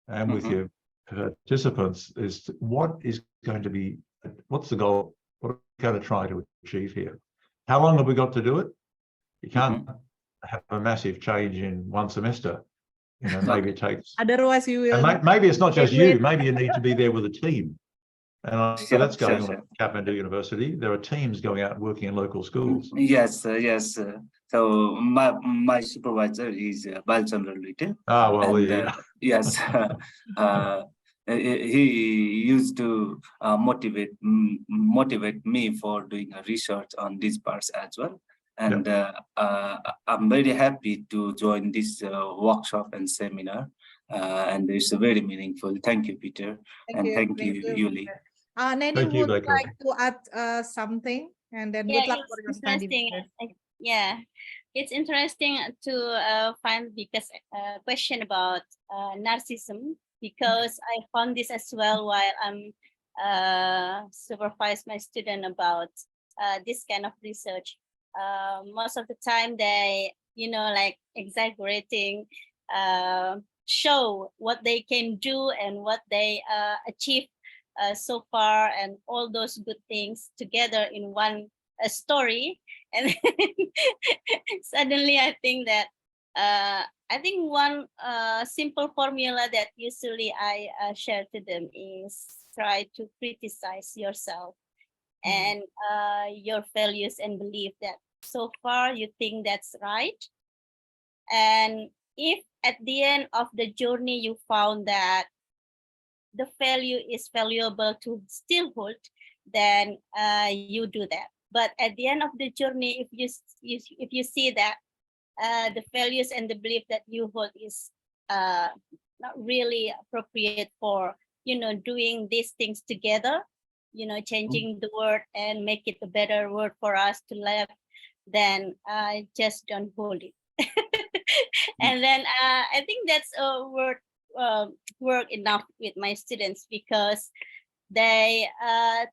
and with your participants as to what is going to be, what's the goal? What are we going to try to achieve here? How long have we got to do it? You can't have a massive change in one semester. You know, maybe it takes. Otherwise, you will. Maybe it's not just you. Maybe you need to be there with a team. And so that's going on at Kathmandu University. There are teams going out and working in local schools. Yes. So my supervisor is Balchandra Luite. Ah, well, yeah. Yes. He used to motivate me for doing a research on these parts as well. And I'm very happy to join this workshop and seminar. And it's very meaningful. Thank you, Peter. And thank you, Yuli. Nani Thank you, would Michael. like to add something, and then Yeah, good luck it's for your study. interesting. Peter. Yeah, it's interesting to find because question about narcissism, because I found this as well while I'm supervise my student about this kind of research. Most of the time they, like exaggerating, show what they can do and what they achieve so far, and all those good things together in one story. And suddenly I think that one simple formula that usually I share to them is try to criticize yourself and your values and belief that so far you think that's right. And if at the end of the journey you found that the value is valuable to still hold, then you do that. But at the end of the journey, if you see that the values and the belief that you hold is not really appropriate for doing these things together, changing the world and make it a better world for us to live, then just don't hold it. And then I think that's a work enough with my students, because they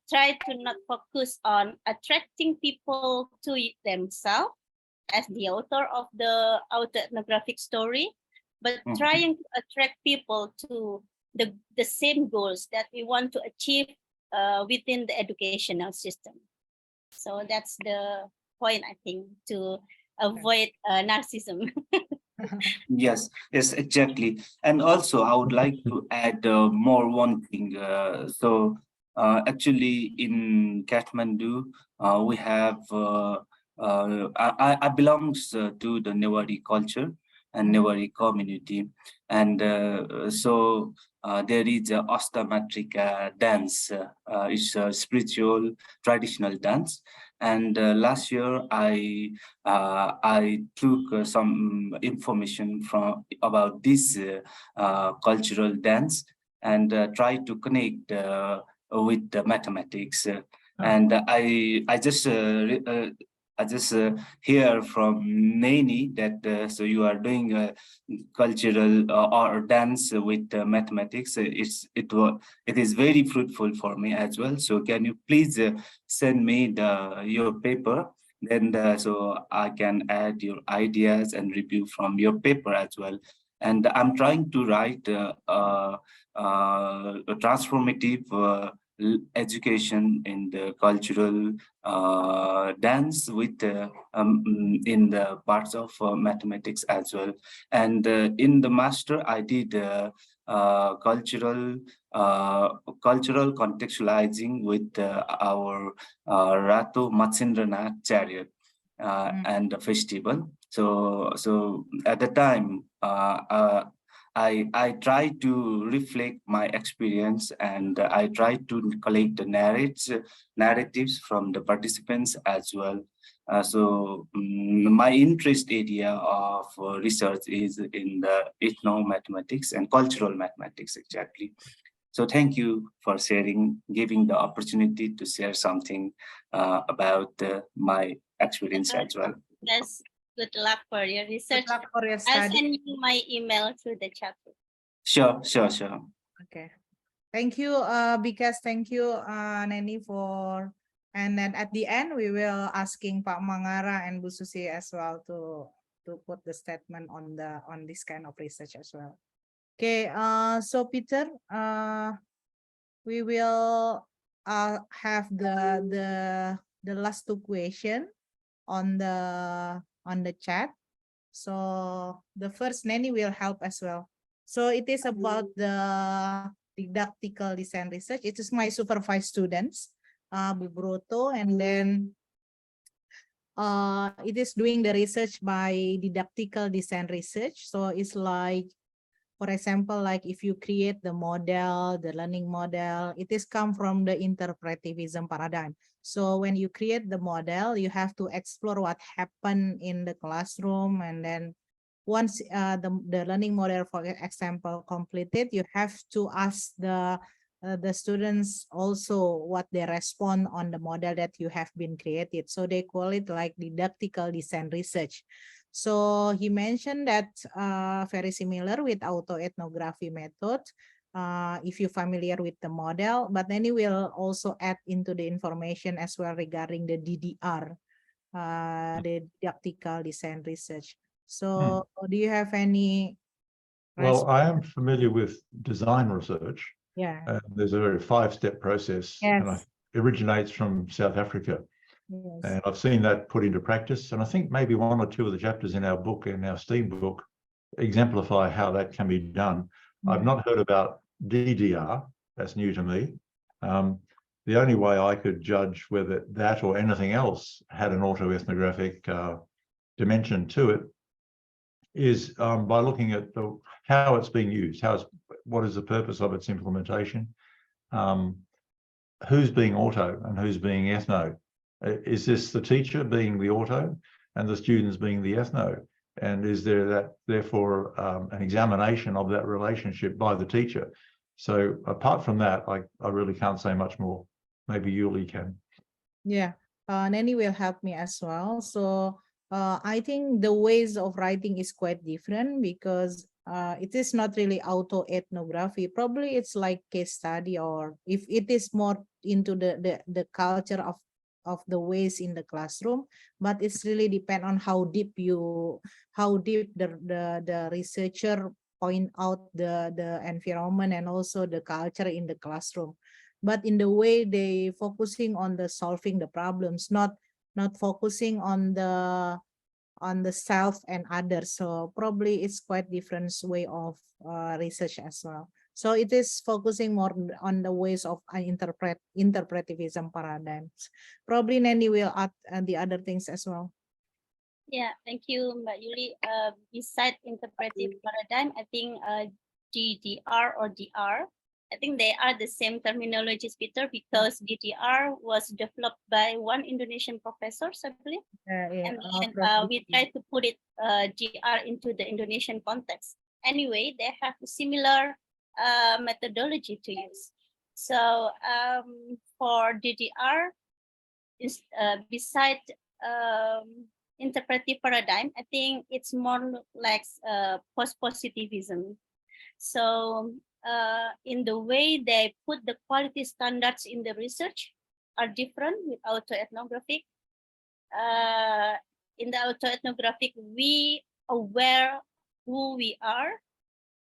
try to not focus on attracting people to themselves as the author of the autoethnographic story, but trying to attract people to the same goals that we want to achieve within the educational system. So that's the point, I think, to avoid narcissism. Yes, exactly. And also, I would like to add more one thing. Actually, in Kathmandu, we have, I belongs to the Newari culture and Newari community. And so there is a Ostamatrika dance. It's a spiritual, traditional dance. And last year, I took some information about this cultural dance and tried to connect with the mathematics. And I just hear from Nani that so you are doing a cultural or dance with mathematics. It is very fruitful for me as well. So can you please send me your paper? Then so I can add your ideas and review from your paper as well. And I'm trying to write a transformative education in the cultural dance with in the parts of mathematics as well. And in the master, I did cultural contextualizing with our Ratu Matsindranath chariot and the festival. So at the time, I try to reflect my experience, and I try to collect the narratives from the participants as well. My interest area of research is in the ethno-mathematics and cultural mathematics, exactly. So thank you for giving the opportunity to share something about my experience as well. Yes, good luck for your research. Good luck for your I'll study. send you my email through the chat. Sure. Okay. Thank you, Bikas. Thank you, Nani, for. And then at the end, we will asking Pak Mangara and Bu Susi as well to put the statement on this kind of research as well. Okay. So Peter, we will have the last two questions on the chat. So the first, Nani will help as well. So it is about the didactical design research. It is my supervised students, Bu Broto, and then it is doing the research by didactical design research. So it's like, For example, like if you create the model, the learning model, it is come from the interpretivism paradigm. So when you create the model, you have to explore what happened in the classroom, and then once the learning model, for example, completed, you have to ask the students also what they respond on the model that you have been created. So they call it like didactical design research. So he mentioned that very similar with autoethnography method. If you're familiar with the model, but then he will also add into the information as well regarding the DDR, the didactical design research. So do you have any? Well, I am familiar with design research. Yeah. There's a very 5-step process, and Yes. it originates from South Africa. Yes. And I've seen that put into practice. And I think maybe 1 or 2 of the chapters in our book, in our STEAM book, exemplify how that can be done. I've not heard about DDR. That's new to me. The only way I could judge whether that or anything else had an autoethnographic dimension to it is by looking at how it's being used, what is the purpose of its implementation, who's being auto and who's being ethno. Is this the teacher being the auto and the students being the ethno? And is there therefore an examination of that relationship by the teacher? So apart from that, I really can't say much more. Maybe Yuli can. Yeah, Nanny will help me as well. So I think the ways of writing is quite different because it is not really autoethnography. Probably it's like case study, or if it is more into the culture of the ways in the classroom, but it's really depend on how deep the researcher point out the environment and also the culture in the classroom. But in the way they focusing on the solving the problems, not focusing on the self and others. So probably it's quite different way of research as well. So it is focusing more on the ways of interpretivism paradigms. Probably Nanny will add the other things as well. Yeah, thank you, Mbak Yuli. Beside interpretive paradigm, I think DDR or DR, I think they are the same terminologies, Peter, because DDR was developed by one Indonesian professor, I believe. And we try to put it DR into the Indonesian context. Anyway, they have a similar methodology to use. So for DDR, beside interpretive paradigm, I think it's more like post-positivism. So in the way they put the quality standards in the research are different with autoethnographic. In the autoethnographic, we aware who we are,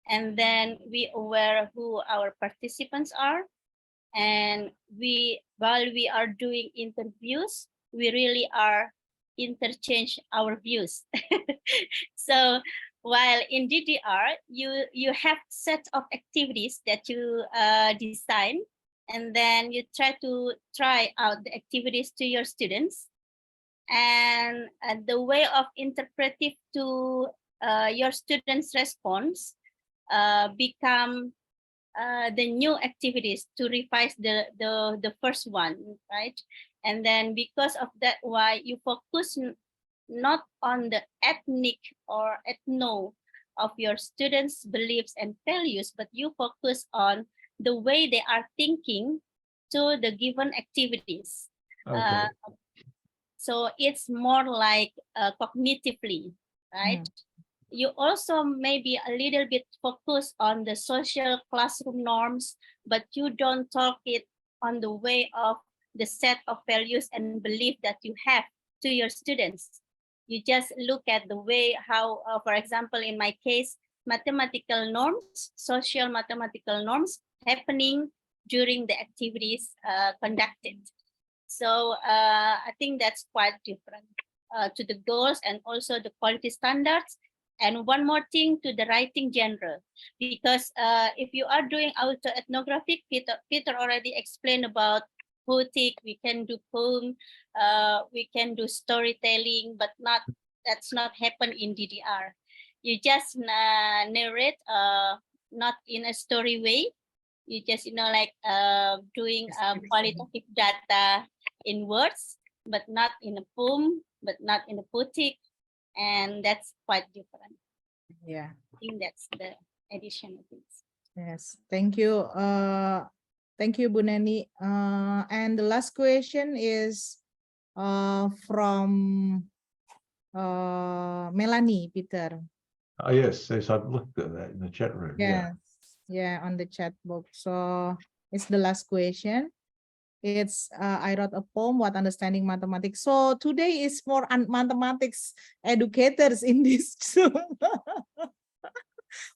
and then we aware who our participants are. And while we are doing interviews, we really are interchange our views. So while in DDR, you have set of activities that you design, and then you try out the activities to your students, and the way of interpretive to your students' response become the new activities to revise the first one, right? And then because of that, why you focus not on the ethnic or ethno of your students' beliefs and values, but you focus on the way they are thinking to the given activities. Okay. So it's more like cognitively, right? You also maybe a little bit focus on the social classroom norms, but you don't talk it on the way of the set of values and belief that you have to your students. You just look at the way how, for example, in my case, mathematical norms, social mathematical norms happening during the activities conducted. So I think that's quite different to the goals and also the quality standards. And one more thing to the writing genre, because if you are doing autoethnographic, Peter already explained about poetic, we can do poem, we can do storytelling, but that's not happen in DDR. You just narrate not in a story way. You just, like doing qualitative data in words, but not in a poem, but not in a poetic. And that's quite different. Yeah. I think that's the addition of it. Yes. Thank you. Thank you, Bu Neni. And the last question is from Melanie, Peter. Oh, yes, I've looked at that in the chat room. Yes. Yeah, on the chat box. So it's the last question. It's I wrote a poem, What Understanding Mathematics. So today is for mathematics educators in this Zoom.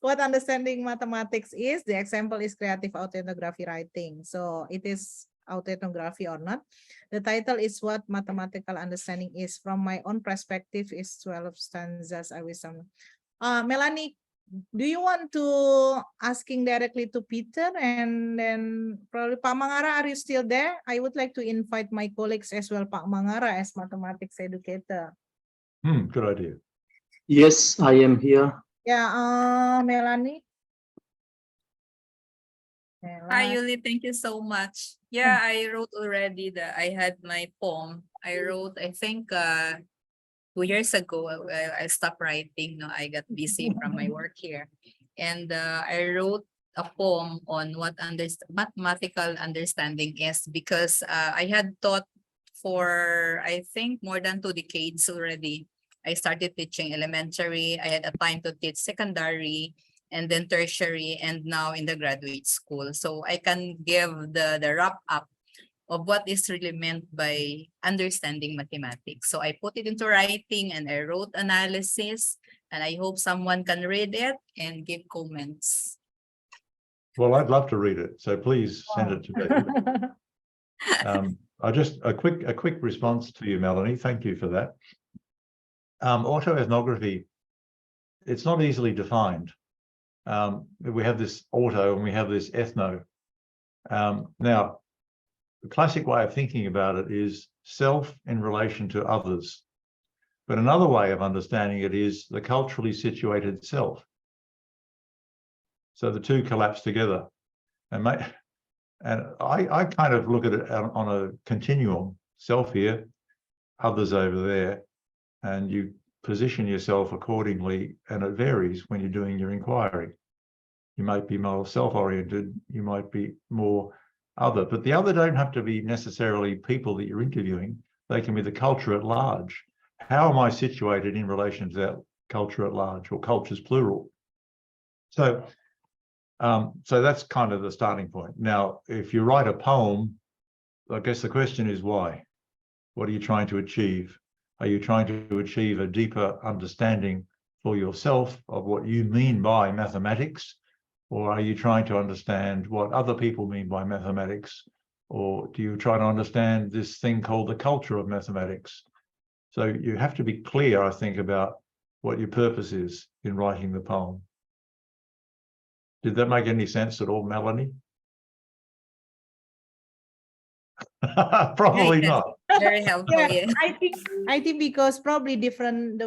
What understanding mathematics is, the example is creative autoethnography writing. So it is autoethnography or not. The title is What Mathematical Understanding is. From my own perspective is 12 stanzas. I will some. Melanie, do you want to asking directly to Peter, and then probably Pak Mangara, are you still there? I would like to invite my colleagues as well, Pak Mangara as mathematics educator. Good idea. Yes, I am here. Yeah, Melanie. Hi, Yuli. Thank you so much. Yeah, I wrote already I had my poem. I wrote, I think, 2 years ago. I stopped writing. No, I got busy from my work here. And I wrote a poem on what mathematical understanding is, because I had taught for, I think, more than 2 decades already. I started teaching elementary. I had a time to teach secondary, and then tertiary, and now in the graduate school. So I can give the wrap up of what is really meant by understanding mathematics. So I put it into writing and I wrote analysis, and I hope someone can read it and give comments. Well, I'd love to read it, so please send it to me. I just a quick response to you, Melanie. Thank you for that. Autoethnography, it's not easily defined. We have this auto and we have this ethno. Now, the classic way of thinking about it is self in relation to others. But another way of understanding it is the culturally situated self. So the two collapse together. And I kind of look at it on a continuum, self here, others over there, and you position yourself accordingly, and it varies when you're doing your inquiry. You might be more self-oriented, you might be more other, but the other don't have to be necessarily people that you're interviewing. They can be the culture at large. How am I situated in relation to that culture at large, or cultures plural? So that's kind of the starting point. Now, if you write a poem, I guess the question is why? What are you trying to achieve? Are you trying to achieve a deeper understanding for yourself of what you mean by mathematics? Or are you trying to understand what other people mean by mathematics? Or do you try to understand this thing called the culture of mathematics? So you have to be clear, I think, about what your purpose is in writing the poem. Did that make any sense at all, Melanie? Probably not. Very helpful. Yeah, Yeah. I think because probably different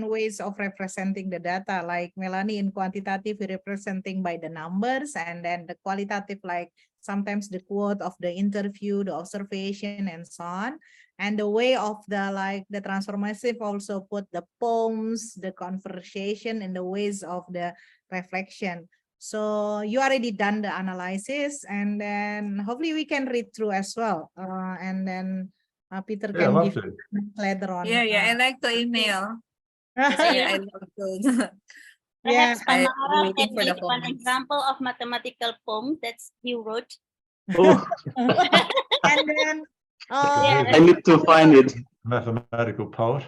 ways of representing the data. Like Melanie, in quantitative, we're representing by the numbers, and then the qualitative, like sometimes the quote of the interview, the observation, and so on. And the way of the transformative also put the poems, the conversation, and the ways of the reflection. So you already done the analysis, and then hopefully we can read through as well. And then Peter can give later on. Yeah, I like to email. I love to. Perhaps Yeah, Pamara waiting can for the give one comments. example of mathematical poem that he wrote. Oh, and then I need to find it. Mathematical poet.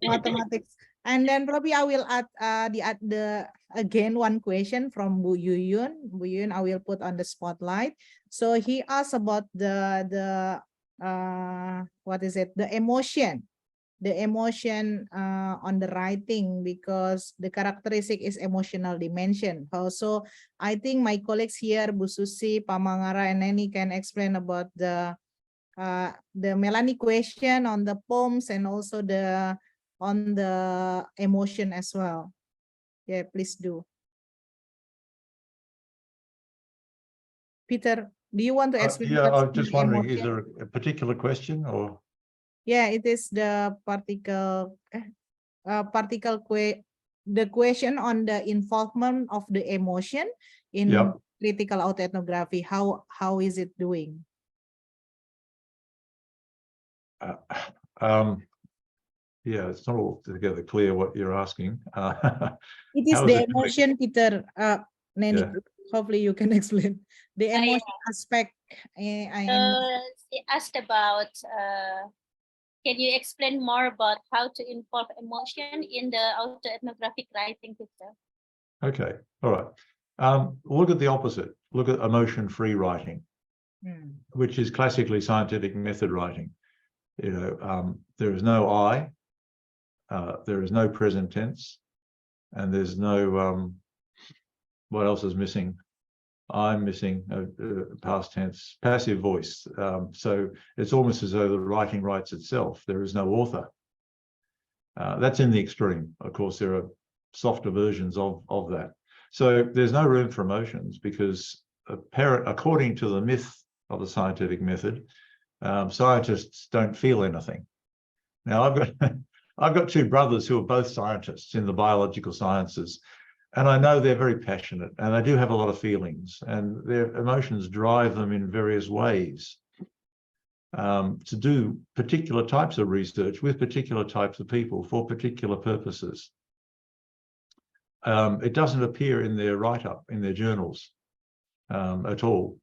Mathematics. And then probably I will add again one question from Bu Yuyun. Bu Yuyun, I will put on the spotlight. So he asked about the what is it? The emotion on the writing, because the characteristic is emotional dimension. Also, I think my colleagues here, Bu Susi, Pamangara, and Neni can explain about the Melanie question on the poems, and also on the emotion as well. Yeah, please do. Peter, do you want to explain? Yeah, what's I'm just the wondering, is emotion? there a particular question or? Yeah, it is the the question on the involvement of the emotion in Yeah. critical autoethnography. How is it doing? Yeah, it's not altogether clear what you're asking. It is How the is it doing? emotion, Peter. Nanny, Yeah. hopefully you can explain the emotion aspect. She asked about, can you explain more about how to involve emotion in the autoethnographic writing, Peter? Okay, all right. Look at the opposite. Look at emotion-free writing, which is classically scientific method writing. You know, there is no I, there is no present tense, and there's no, what else is missing? I'm missing past tense, passive voice. So it's almost as though the writing writes itself. There is no author. That's in the extreme. Of course, there are softer versions of that. So there's no room for emotions because according to the myth of the scientific method, scientists don't feel anything. Now, I've got two brothers who are both scientists in the biological sciences, and I know they're very passionate and they do have a lot of feelings, and their emotions drive them in various ways to do particular types of research with particular types of people for particular purposes. It doesn't appear in their write-up, in their journals at all,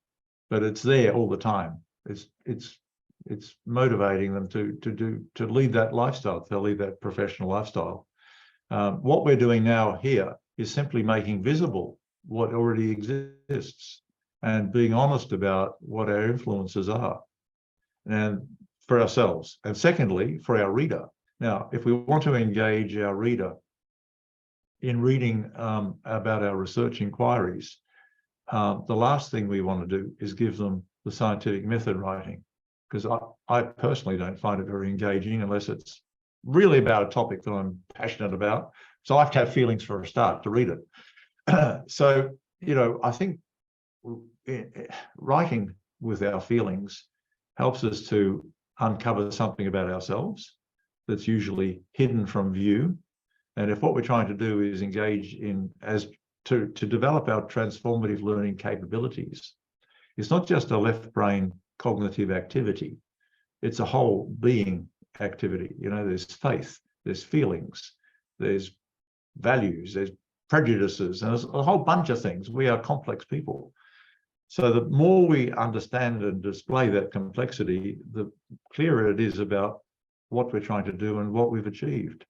but it's there all the time. It's motivating them to lead that lifestyle, to lead that professional lifestyle. What we're doing now here is simply making visible what already exists and being honest about what our influences are, and for ourselves, and secondly, for our reader. Now, if we want to engage our reader in reading about our research inquiries, the last thing we want to do is give them the scientific method writing, because I personally don't find it very engaging unless it's really about a topic that I'm passionate about. So I have to have feelings for a start to read it. So, you know, I think writing with our feelings helps us to uncover something about ourselves that's usually hidden from view. And if what we're trying to do is engage in to develop our transformative learning capabilities, it's not just a left brain cognitive activity, it's a whole being activity. You know, there's faith, there's feelings, there's values, there's prejudices, and there's a whole bunch of things. We are complex people. So the more we understand and display that complexity, the clearer it is about what we're trying to do and what we've achieved.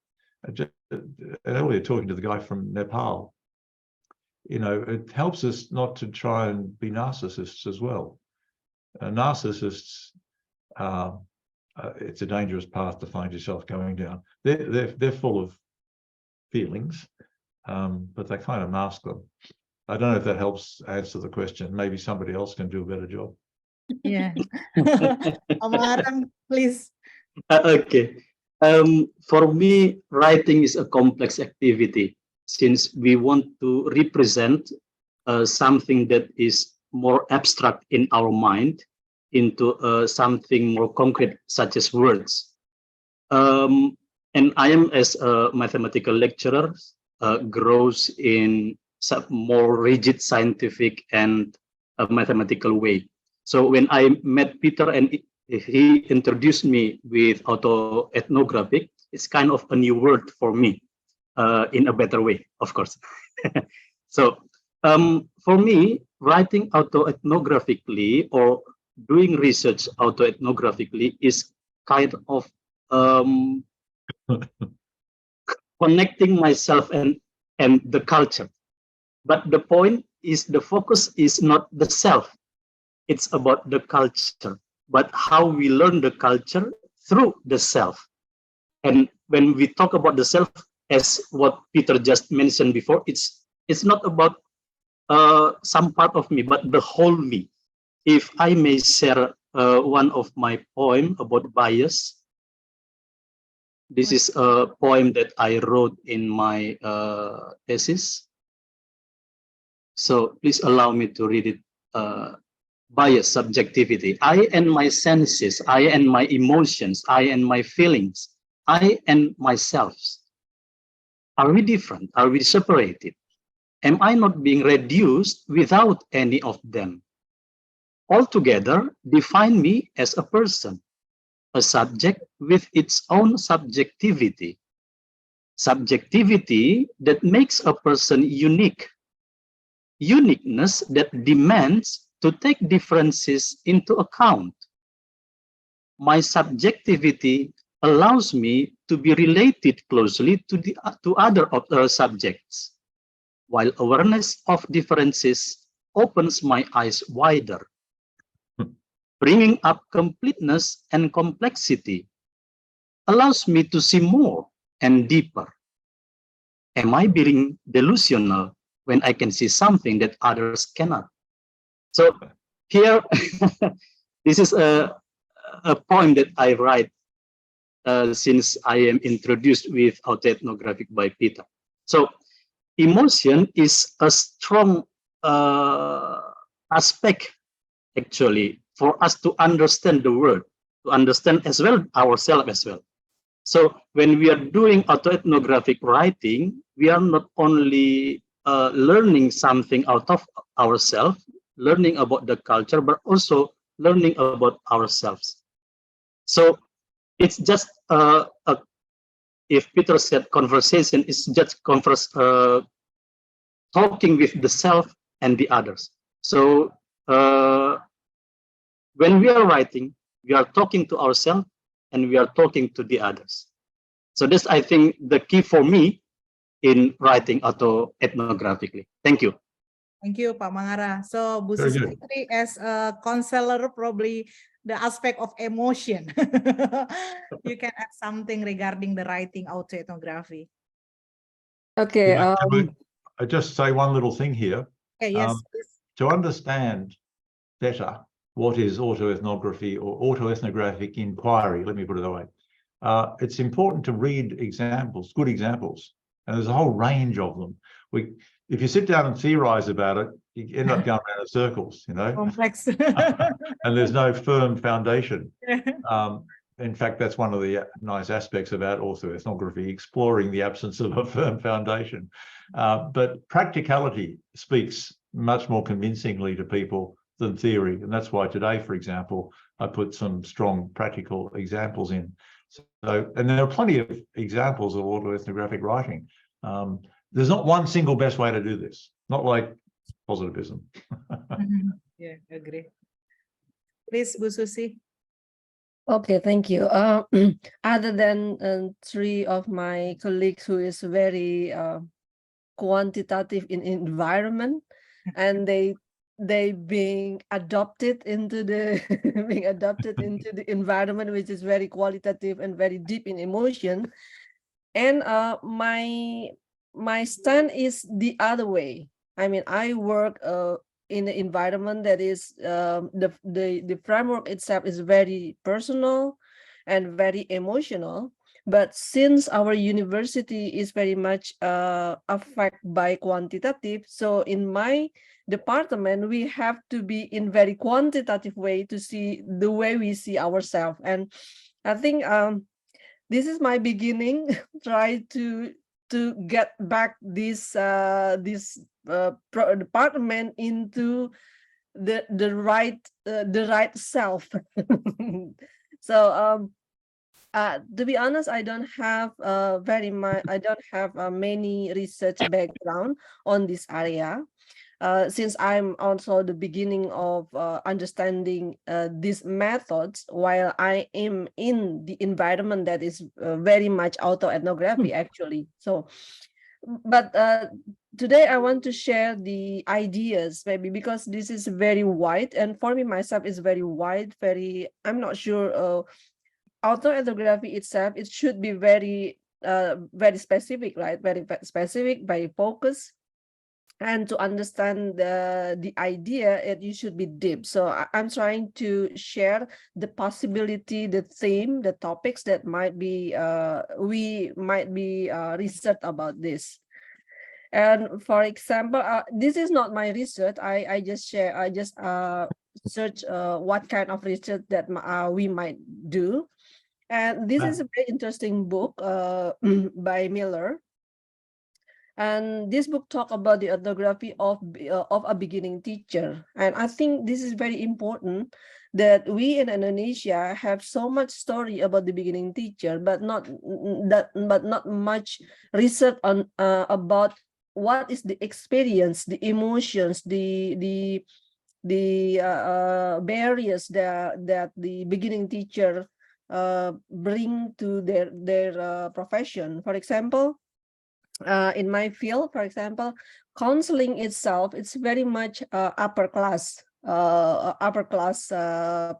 Just earlier, talking to the guy from Nepal, you know, it helps us not to try and be narcissists as well. Narcissists, it's a dangerous path to find yourself going down. They're full of feelings, but they kind of mask them. I don't know if that helps answer the question. Maybe somebody else can do a better job. Yeah. Amarang, please. Okay. For me, writing is a complex activity since we want to represent something that is more abstract in our mind into something more concrete, such as words. And I am, as a mathematical lecturer, grows in some more rigid scientific and mathematical way. So when I met Peter and he introduced me with autoethnographic, it's kind of a new word for me, in a better way, of course. So for me, writing autoethnographically or doing research autoethnographically is kind of connecting myself and the culture. But the point is, the focus is not the self, it's about the culture, but how we learn the culture through the self. And when we talk about the self, as what Peter just mentioned before, it's not about some part of me, but the whole me. If I may share one of my poem about bias, this is a poem that I wrote in my thesis. So please allow me to read it bias subjectivity. I and my senses, I and my emotions, I and my feelings, I and myself. Are we different? Are we separated? Am I not being reduced without any of them? Altogether, define me as a person, a subject with its own subjectivity. Subjectivity that makes a person unique. Uniqueness that demands to take differences into account. My subjectivity allows me to be related closely to other subjects, while awareness of differences opens my eyes wider, bringing up completeness and complexity, allows me to see more and deeper. Am I being delusional when I can see something that others cannot? So here, this is a poem that I write since I am introduced with autoethnographic by Peter. So emotion is a strong aspect, actually, for us to understand the world, to understand as well ourselves as well. So when we are doing autoethnographic writing, we are not only learning something out of ourselves, learning about the culture, but also learning about ourselves. So it's just if Peter said conversation is just talking with the self and the others. So when we are writing, we are talking to ourselves and we are talking to the others. So this, I think, the key for me in writing autoethnographically. Thank you. Thank you, Pak Mangara. So, Bu Very Susi, good. as a counselor, probably the aspect of emotion. You can add something regarding the writing autoethnography. Okay. Yeah, can I just say one little thing here? Okay, yes. To understand better what is autoethnography or autoethnographic inquiry, let me put it that way, it's important to read examples, good examples, and there's a whole range of them. If you sit down and theorize about it, you end up going around in circles, you know. Complex. And there's no firm foundation. In fact, that's one of the nice aspects about autoethnography, exploring the absence of a firm foundation. But practicality speaks much more convincingly to people than theory. And that's why today, for example, I put some strong practical examples in. So, and there are plenty of examples of autoethnographic writing. There's not one single best way to do this, not like positivism. Yeah, agree. Please, Bu Susi. Okay, thank you. Other than three of my colleagues who is very quantitative in environment, and they being adopted into the being adopted into the environment, which is very qualitative and very deep in emotion. And my stand is the other way. I mean, I work in the environment that is the framework itself is very personal and very emotional. But since our university is very much affected by quantitative, so in my department we have to be in very quantitative way to see the way we see ourselves. And I think this is my beginning. Try to get back this department into the right self. So to be honest, I don't have many research background on this area. Since I'm also the beginning of understanding these methods, while I am in the environment that is very much autoethnography actually. So, but today I want to share the ideas, maybe because this is very wide, and for me myself is very wide. I'm not sure. Autoethnography itself, it should be very specific, right? Very specific, very focused. And to understand the idea, you should be deep. So I'm trying to share the possibility, the theme, the topics that might be we might be research about this. And for example, this is not my research. I just share. I just search what kind of research that we might do. And this is a very interesting book by Miller. And this book talk about the ethnography of a beginning teacher. And I think this is very important that we in Indonesia have so much story about the beginning teacher, but not much research on about what is the experience, the emotions, the barriers that the beginning teacher bring to their profession. For example, in my field, for example, counseling itself, it's very much upper class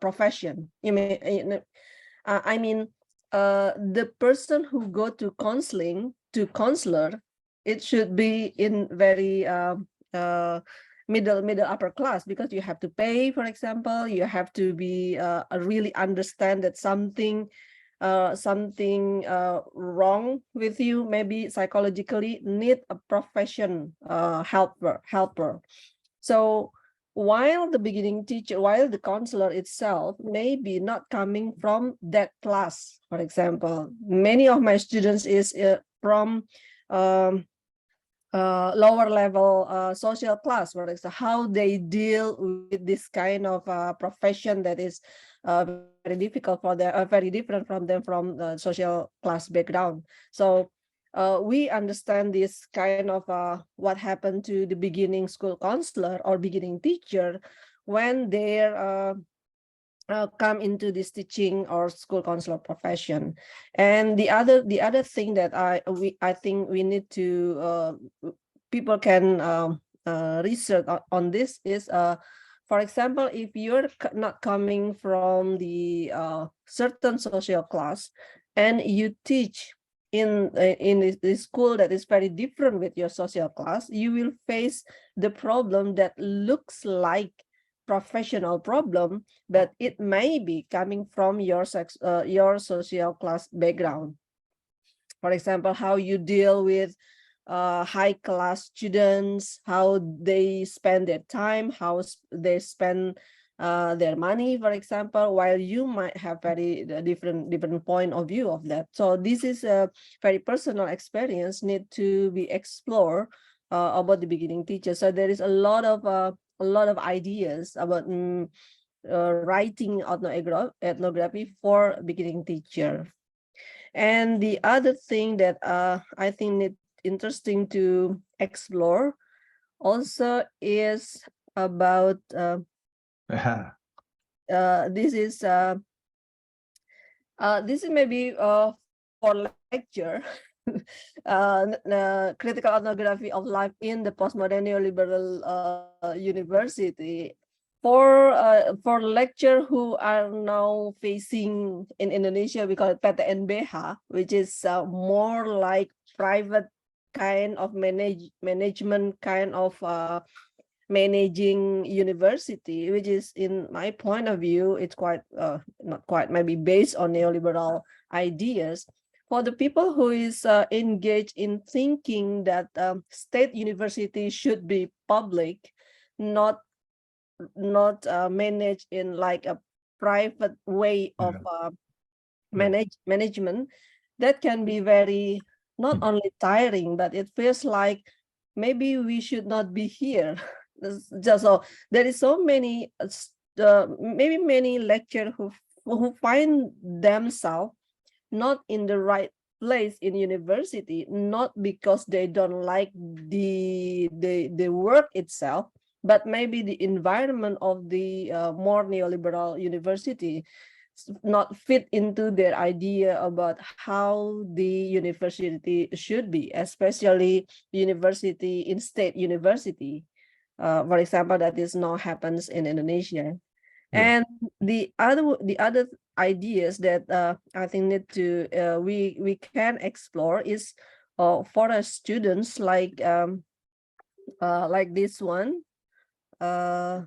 profession. I mean, the person who go to counselor, it should be in very middle upper class, because you have to pay, for example, you have to be really understand that something wrong with you, maybe psychologically, need a profession helper. So while the beginning teacher, while the counselor itself may be not coming from that class, for example, many of my students is from lower level social class, for example, how they deal with this kind of profession that is very difficult for them, very different from them from the social class background. So we understand this kind of what happened to the beginning school counselor or beginning teacher when they're come into this teaching or school counselor profession. And the other thing that I think we need to people can research on this is for example, if you're not coming from the certain social class and you teach in the school that is very different with your social class, you will face the problem that looks like professional problem, but it may be coming from your social class background. For example, how you deal with high class students, how they spend their time, how they spend their money, for example, while you might have very different point of view of that. So this is a very personal experience need to be explored about the beginning teacher. So there is a lot of ideas about writing ethnography for beginning teacher. And the other thing that I think it's interesting to explore also is about this is maybe for lecture. Critical ethnography of life in the postmodern neoliberal university. For lecture who are now facing in Indonesia, we call it PTNBH, which is more like private kind of management kind of managing university, which is, in my point of view, it's quite not quite, maybe based on neoliberal ideas. For the people who is engaged in thinking that state university should be public, not managed in like a private way of management, that can be very not only tiring, but it feels like maybe we should not be here. Just so there is so many maybe many lecturers who find themselves not in the right place in university, not because they don't like the work itself, but maybe the environment of the more neoliberal university not fit into their idea about how the university should be, especially university in state university. For example, that is now happens in Indonesia. And the other ideas that I think need to we can explore is for our students like this one, a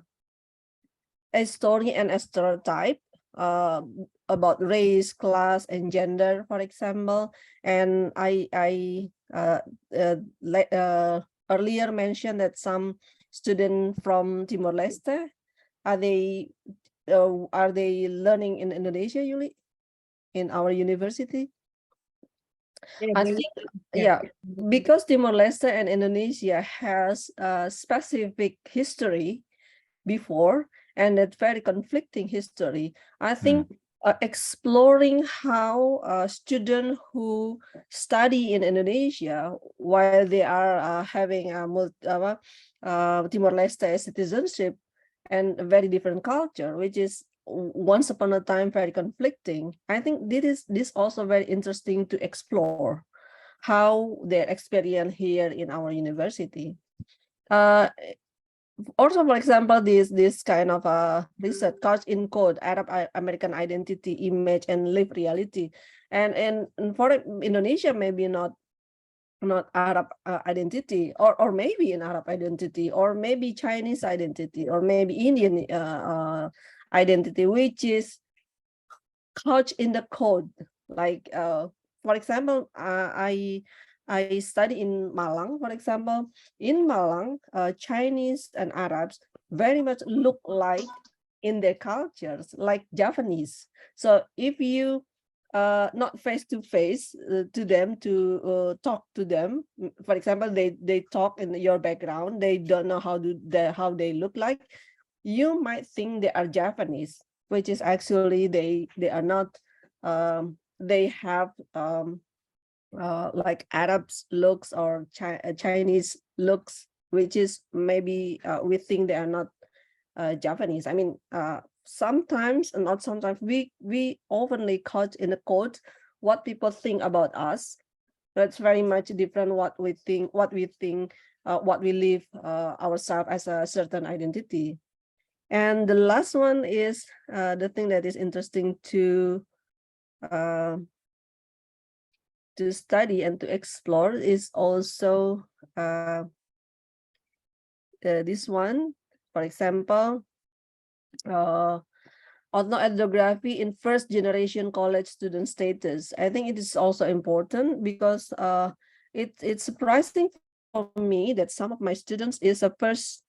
story and a stereotype about race, class, and gender, for example. And I earlier mentioned that some students from Timor-Leste, are they learning in Indonesia, Yuli, in our university? I think, yeah, because Timor-Leste and Indonesia has a specific history before, and a very conflicting history. I think exploring how students who study in Indonesia while they are having a Timor-Leste citizenship and a very different culture, which is once upon a time very conflicting. I think this also very interesting to explore how their experience here in our university. Also, for example, this kind of research, Couch in Code, Arab American Identity, Image, and Lived Reality, and for Indonesia, maybe not Arab identity, or maybe an Arab identity, or maybe Chinese identity, or maybe Indian identity, which is couched in the code. Like, for example, I study in Malang, for example. In Malang, Chinese and Arabs very much look like in their cultures, like Japanese. So if you not face to face to them to talk to them, for example, they talk in your background, they don't know how they look like, you might think they are Japanese, which is actually they are not. They have like Arabs looks or Chinese looks, which is maybe we think they are not Japanese. I mean, sometimes, and not sometimes, we oftenly caught in the code what people think about us. That's very much different what we think, what we live ourselves as a certain identity. And the last one is the thing that is interesting to study and to explore is also this one. For example, autoethnography in first generation college student status. I think it is also important because it's surprising for me that some of my students is a first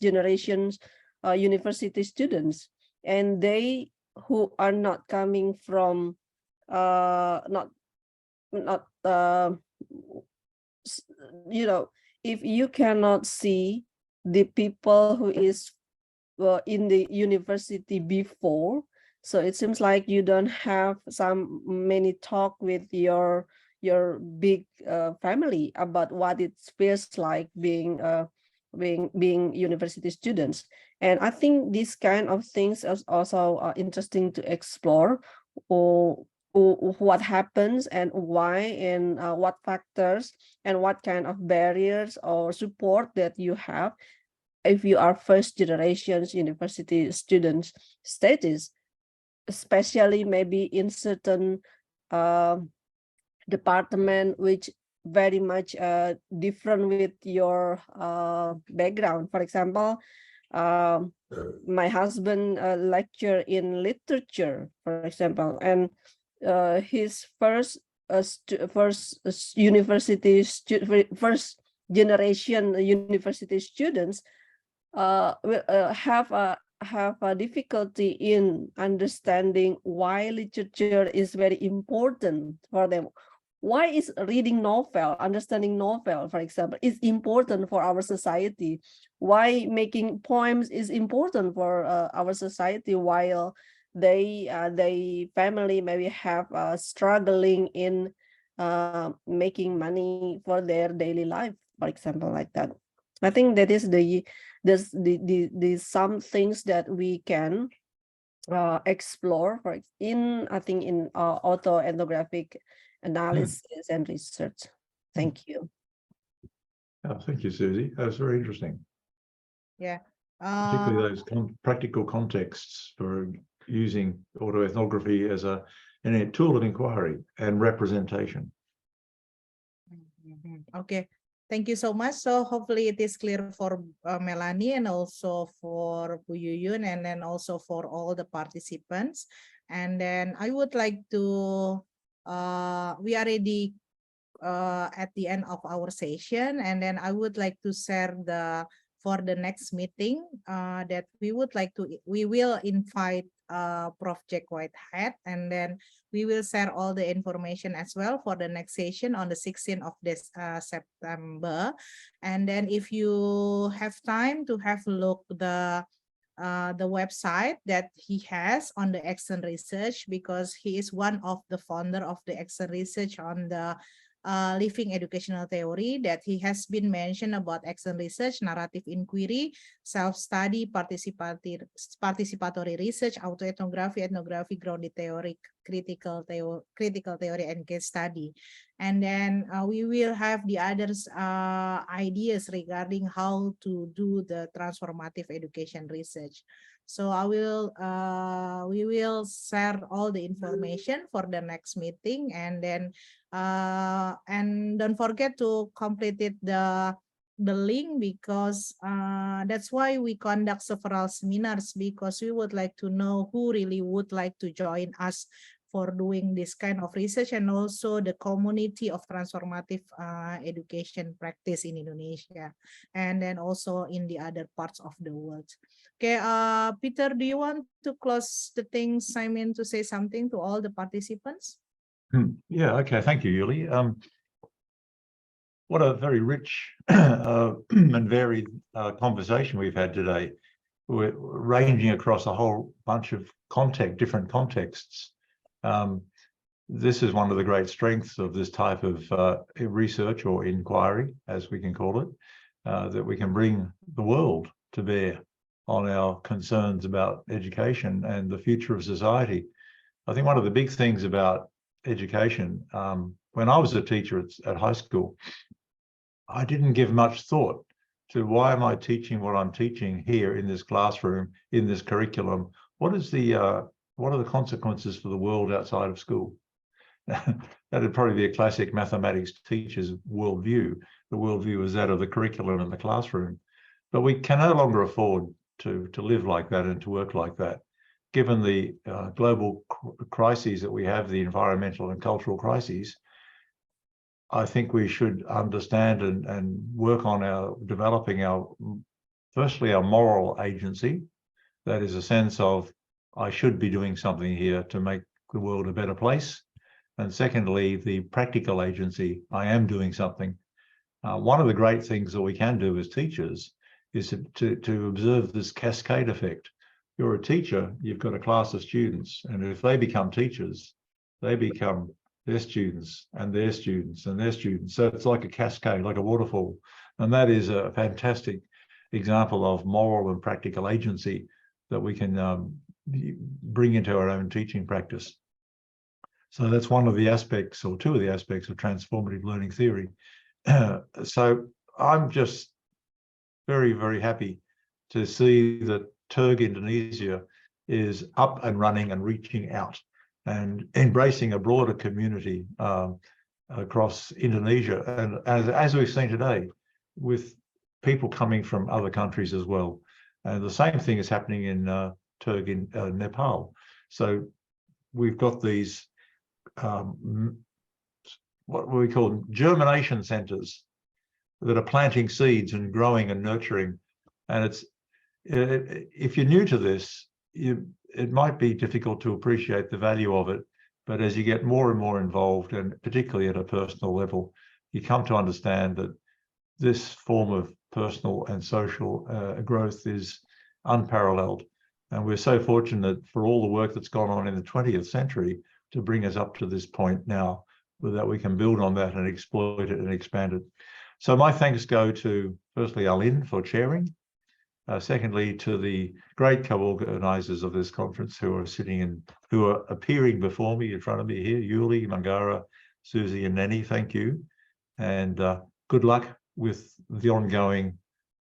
generation university students, and they who are not coming from you know, if you cannot see the people who is in the university before, so it seems like you don't have many talk with your big family about what it feels like being university students. And I think these kind of things is also interesting to explore, or what happens and why, and what factors and what kind of barriers or support that you have if you are first generations university students status, especially maybe in certain department which very much different with your background. For example, my husband lecture in literature, for example, and his first generation university students will have a difficulty in understanding why literature is very important for them. Why is reading novel, understanding novel, for example, is important for our society? Why making poems is important for our society, while they family maybe have struggling in making money for their daily life, for example, like that. I think that is the some things that we can explore in autoethnographic analysis and research. Thank you. Oh, thank you, Susie. That's very interesting. Yeah. Particularly those practical contexts for using autoethnography as a tool of inquiry and representation. Okay. Thank you so much. So hopefully it is clear for Melanie and also for Bu Yuyun, and then also for all the participants. And then I would like to, we already at the end of our session, and then I would like to share for the next meeting that we will invite Prof. Jack Whitehead, and then we will share all the information as well for the next session on the 16th of this September. And then if you have time to have a look the website that he has on the Action Research, because he is one of the founder of the Action Research on the living educational theory, that he has been mentioned about Action Research, narrative inquiry, self-study, participatory research, autoethnography, ethnography, grounded theory, critical theory, and case study. And then we will have the others ideas regarding how to do the transformative education research. So we will share all the information for the next meeting, and then and don't forget to complete the link, because that's why we conduct several seminars, because we would like to know who really would like to join us for doing this kind of research, and also the community of transformative education practice in Indonesia, and then also in the other parts of the world. Okay, Peter, do you want to close the things? I mean, to say something to all the participants? Yeah, okay, thank you, Yuli. What a very rich and varied conversation we've had today. We're ranging across a whole bunch of different contexts. This is one of the great strengths of this type of research or inquiry, as we can call it, that we can bring the world to bear on our concerns about education and the future of society. I think one of the big things about education, when I was a teacher at high school, I didn't give much thought to why am I teaching what I'm teaching here in this classroom, in this curriculum? What are the consequences for the world outside of school? That'd probably be a classic mathematics teacher's worldview. The worldview is that of the curriculum in the classroom. But we can no longer afford to live like that and to work like that. Given the global crises that we have, the environmental and cultural crises, I think we should understand and work on developing firstly, our moral agency. That is a sense of, I should be doing something here to make the world a better place. And secondly, the practical agency, I am doing something. One of the great things that we can do as teachers is to observe this cascade effect. You're a teacher, you've got a class of students, and if they become teachers, they become their students and their students and their students. So it's like a cascade, like a waterfall. And that is a fantastic example of moral and practical agency that we can bring into our own teaching practice. So that's one of the aspects, or two of the aspects, of transformative learning theory. So I'm just very, very happy to see that TERG Indonesia is up and running and reaching out and embracing a broader community across Indonesia. And as we've seen today, with people coming from other countries as well. And the same thing is happening in TERG in Nepal. So we've got these, what we call germination centers that are planting seeds and growing and nurturing. And if you're new to this, it might be difficult to appreciate the value of it, but as you get more and more involved, and particularly at a personal level, you come to understand that this form of personal and social growth is unparalleled. And we're so fortunate for all the work that's gone on in the 20th century to bring us up to this point now, that we can build on that and exploit it and expand it. So my thanks go to, firstly, Alin for chairing. Secondly, to the great co-organizers of this conference who are appearing before me in front of me here, Yuli, Mangara, Susie, and Nenny, thank you. And good luck with the ongoing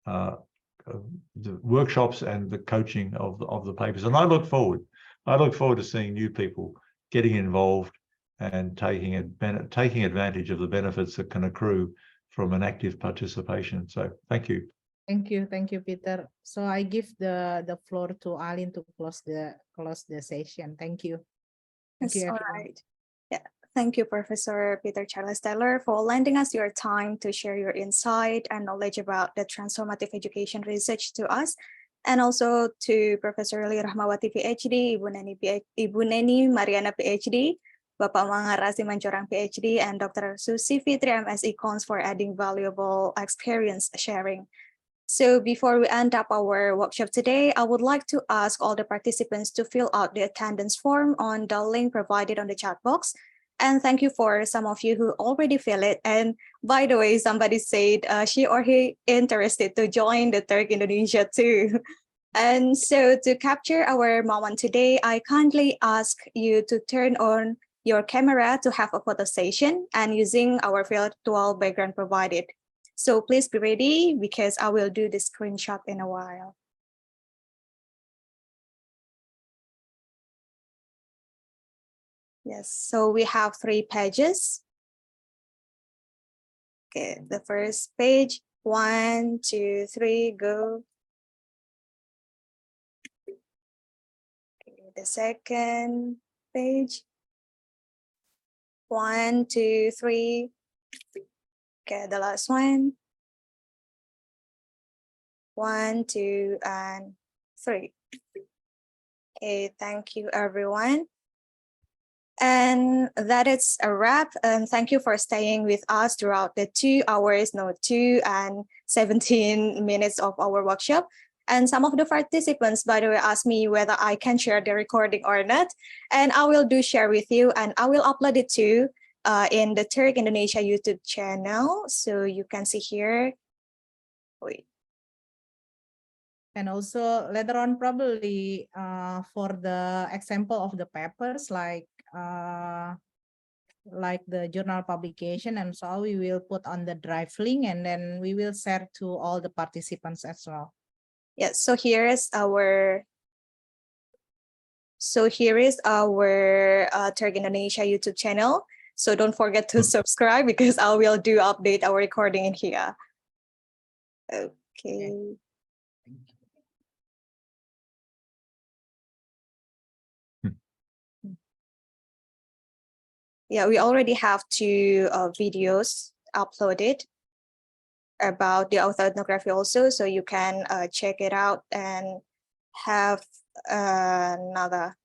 the workshops and the coaching of the papers. And I look forward to seeing new people getting involved and taking advantage of the benefits that can accrue from an active participation. So thank you. Thank you, Peter. So I give the floor to Alin to close the session. Thank you. Yes, all right. Yeah, Thank you, Professor Peter Charles Taylor, for lending us your time to share your insight and knowledge about the transformative education research to us. And also to Professor Lee Rahmawati, PhD, Ibu Neni Mariana, PhD, Bapak Mangara Simanjorang, PhD, and Dr. Susi Fitri, MSc Cons, for adding valuable experience sharing. So before we end up our workshop today, I would like to ask all the participants to fill out the attendance form on the link provided on the chat box. And thank you for some of you who already fill it. And by the way, somebody said she or he interested to join the TERG Indonesia too. And so to capture our moment today, I kindly ask you to turn on your camera to have a photo session and using our virtual background provided. So please be ready because I will do the screenshot in a while. Yes, so we have 3 pages. Okay, the first page, 1, 2, 3, go. Okay, the second page, 1, 2, 3. Okay, the last one, 1, 2, and 3. Okay, thank you, everyone. And that is a wrap. And thank you for staying with us throughout the 2 hours, 2 and 17 minutes of our workshop. And some of the participants, by the way, asked me whether I can share the recording or not. And I will do share with you, and I will upload it too in the TERG Indonesia YouTube channel. So you can see here. Wait. And also later on, probably for the example of the papers, like the journal publication and so we will put on the drive link and then we will share to all the participants as well. Yes, so here is our TERG Indonesia YouTube channel. So don't forget to subscribe because I will do update our recording in here. Okay. Yeah, we already have 2 videos uploaded about the autoethnography also, so you can check it out and have another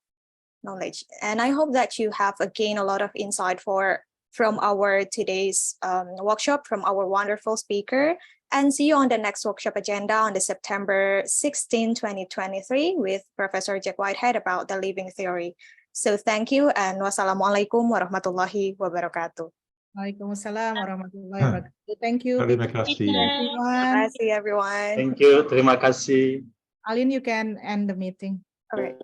knowledge. And I hope that you have gained a lot of insight from our today's workshop, from our wonderful speaker, and see you on the next workshop agenda on the September 16, 2023 with Professor Jack Whitehead about the living theory. So thank you and wassalamualaikum warahmatullahi wabarakatuh. Waalaikumsalam warahmatullahi wabarakatuh. Thank you. Terima kasih. Terima kasih everyone. Thank you. Terima kasih. Alin, you can end the meeting. All right.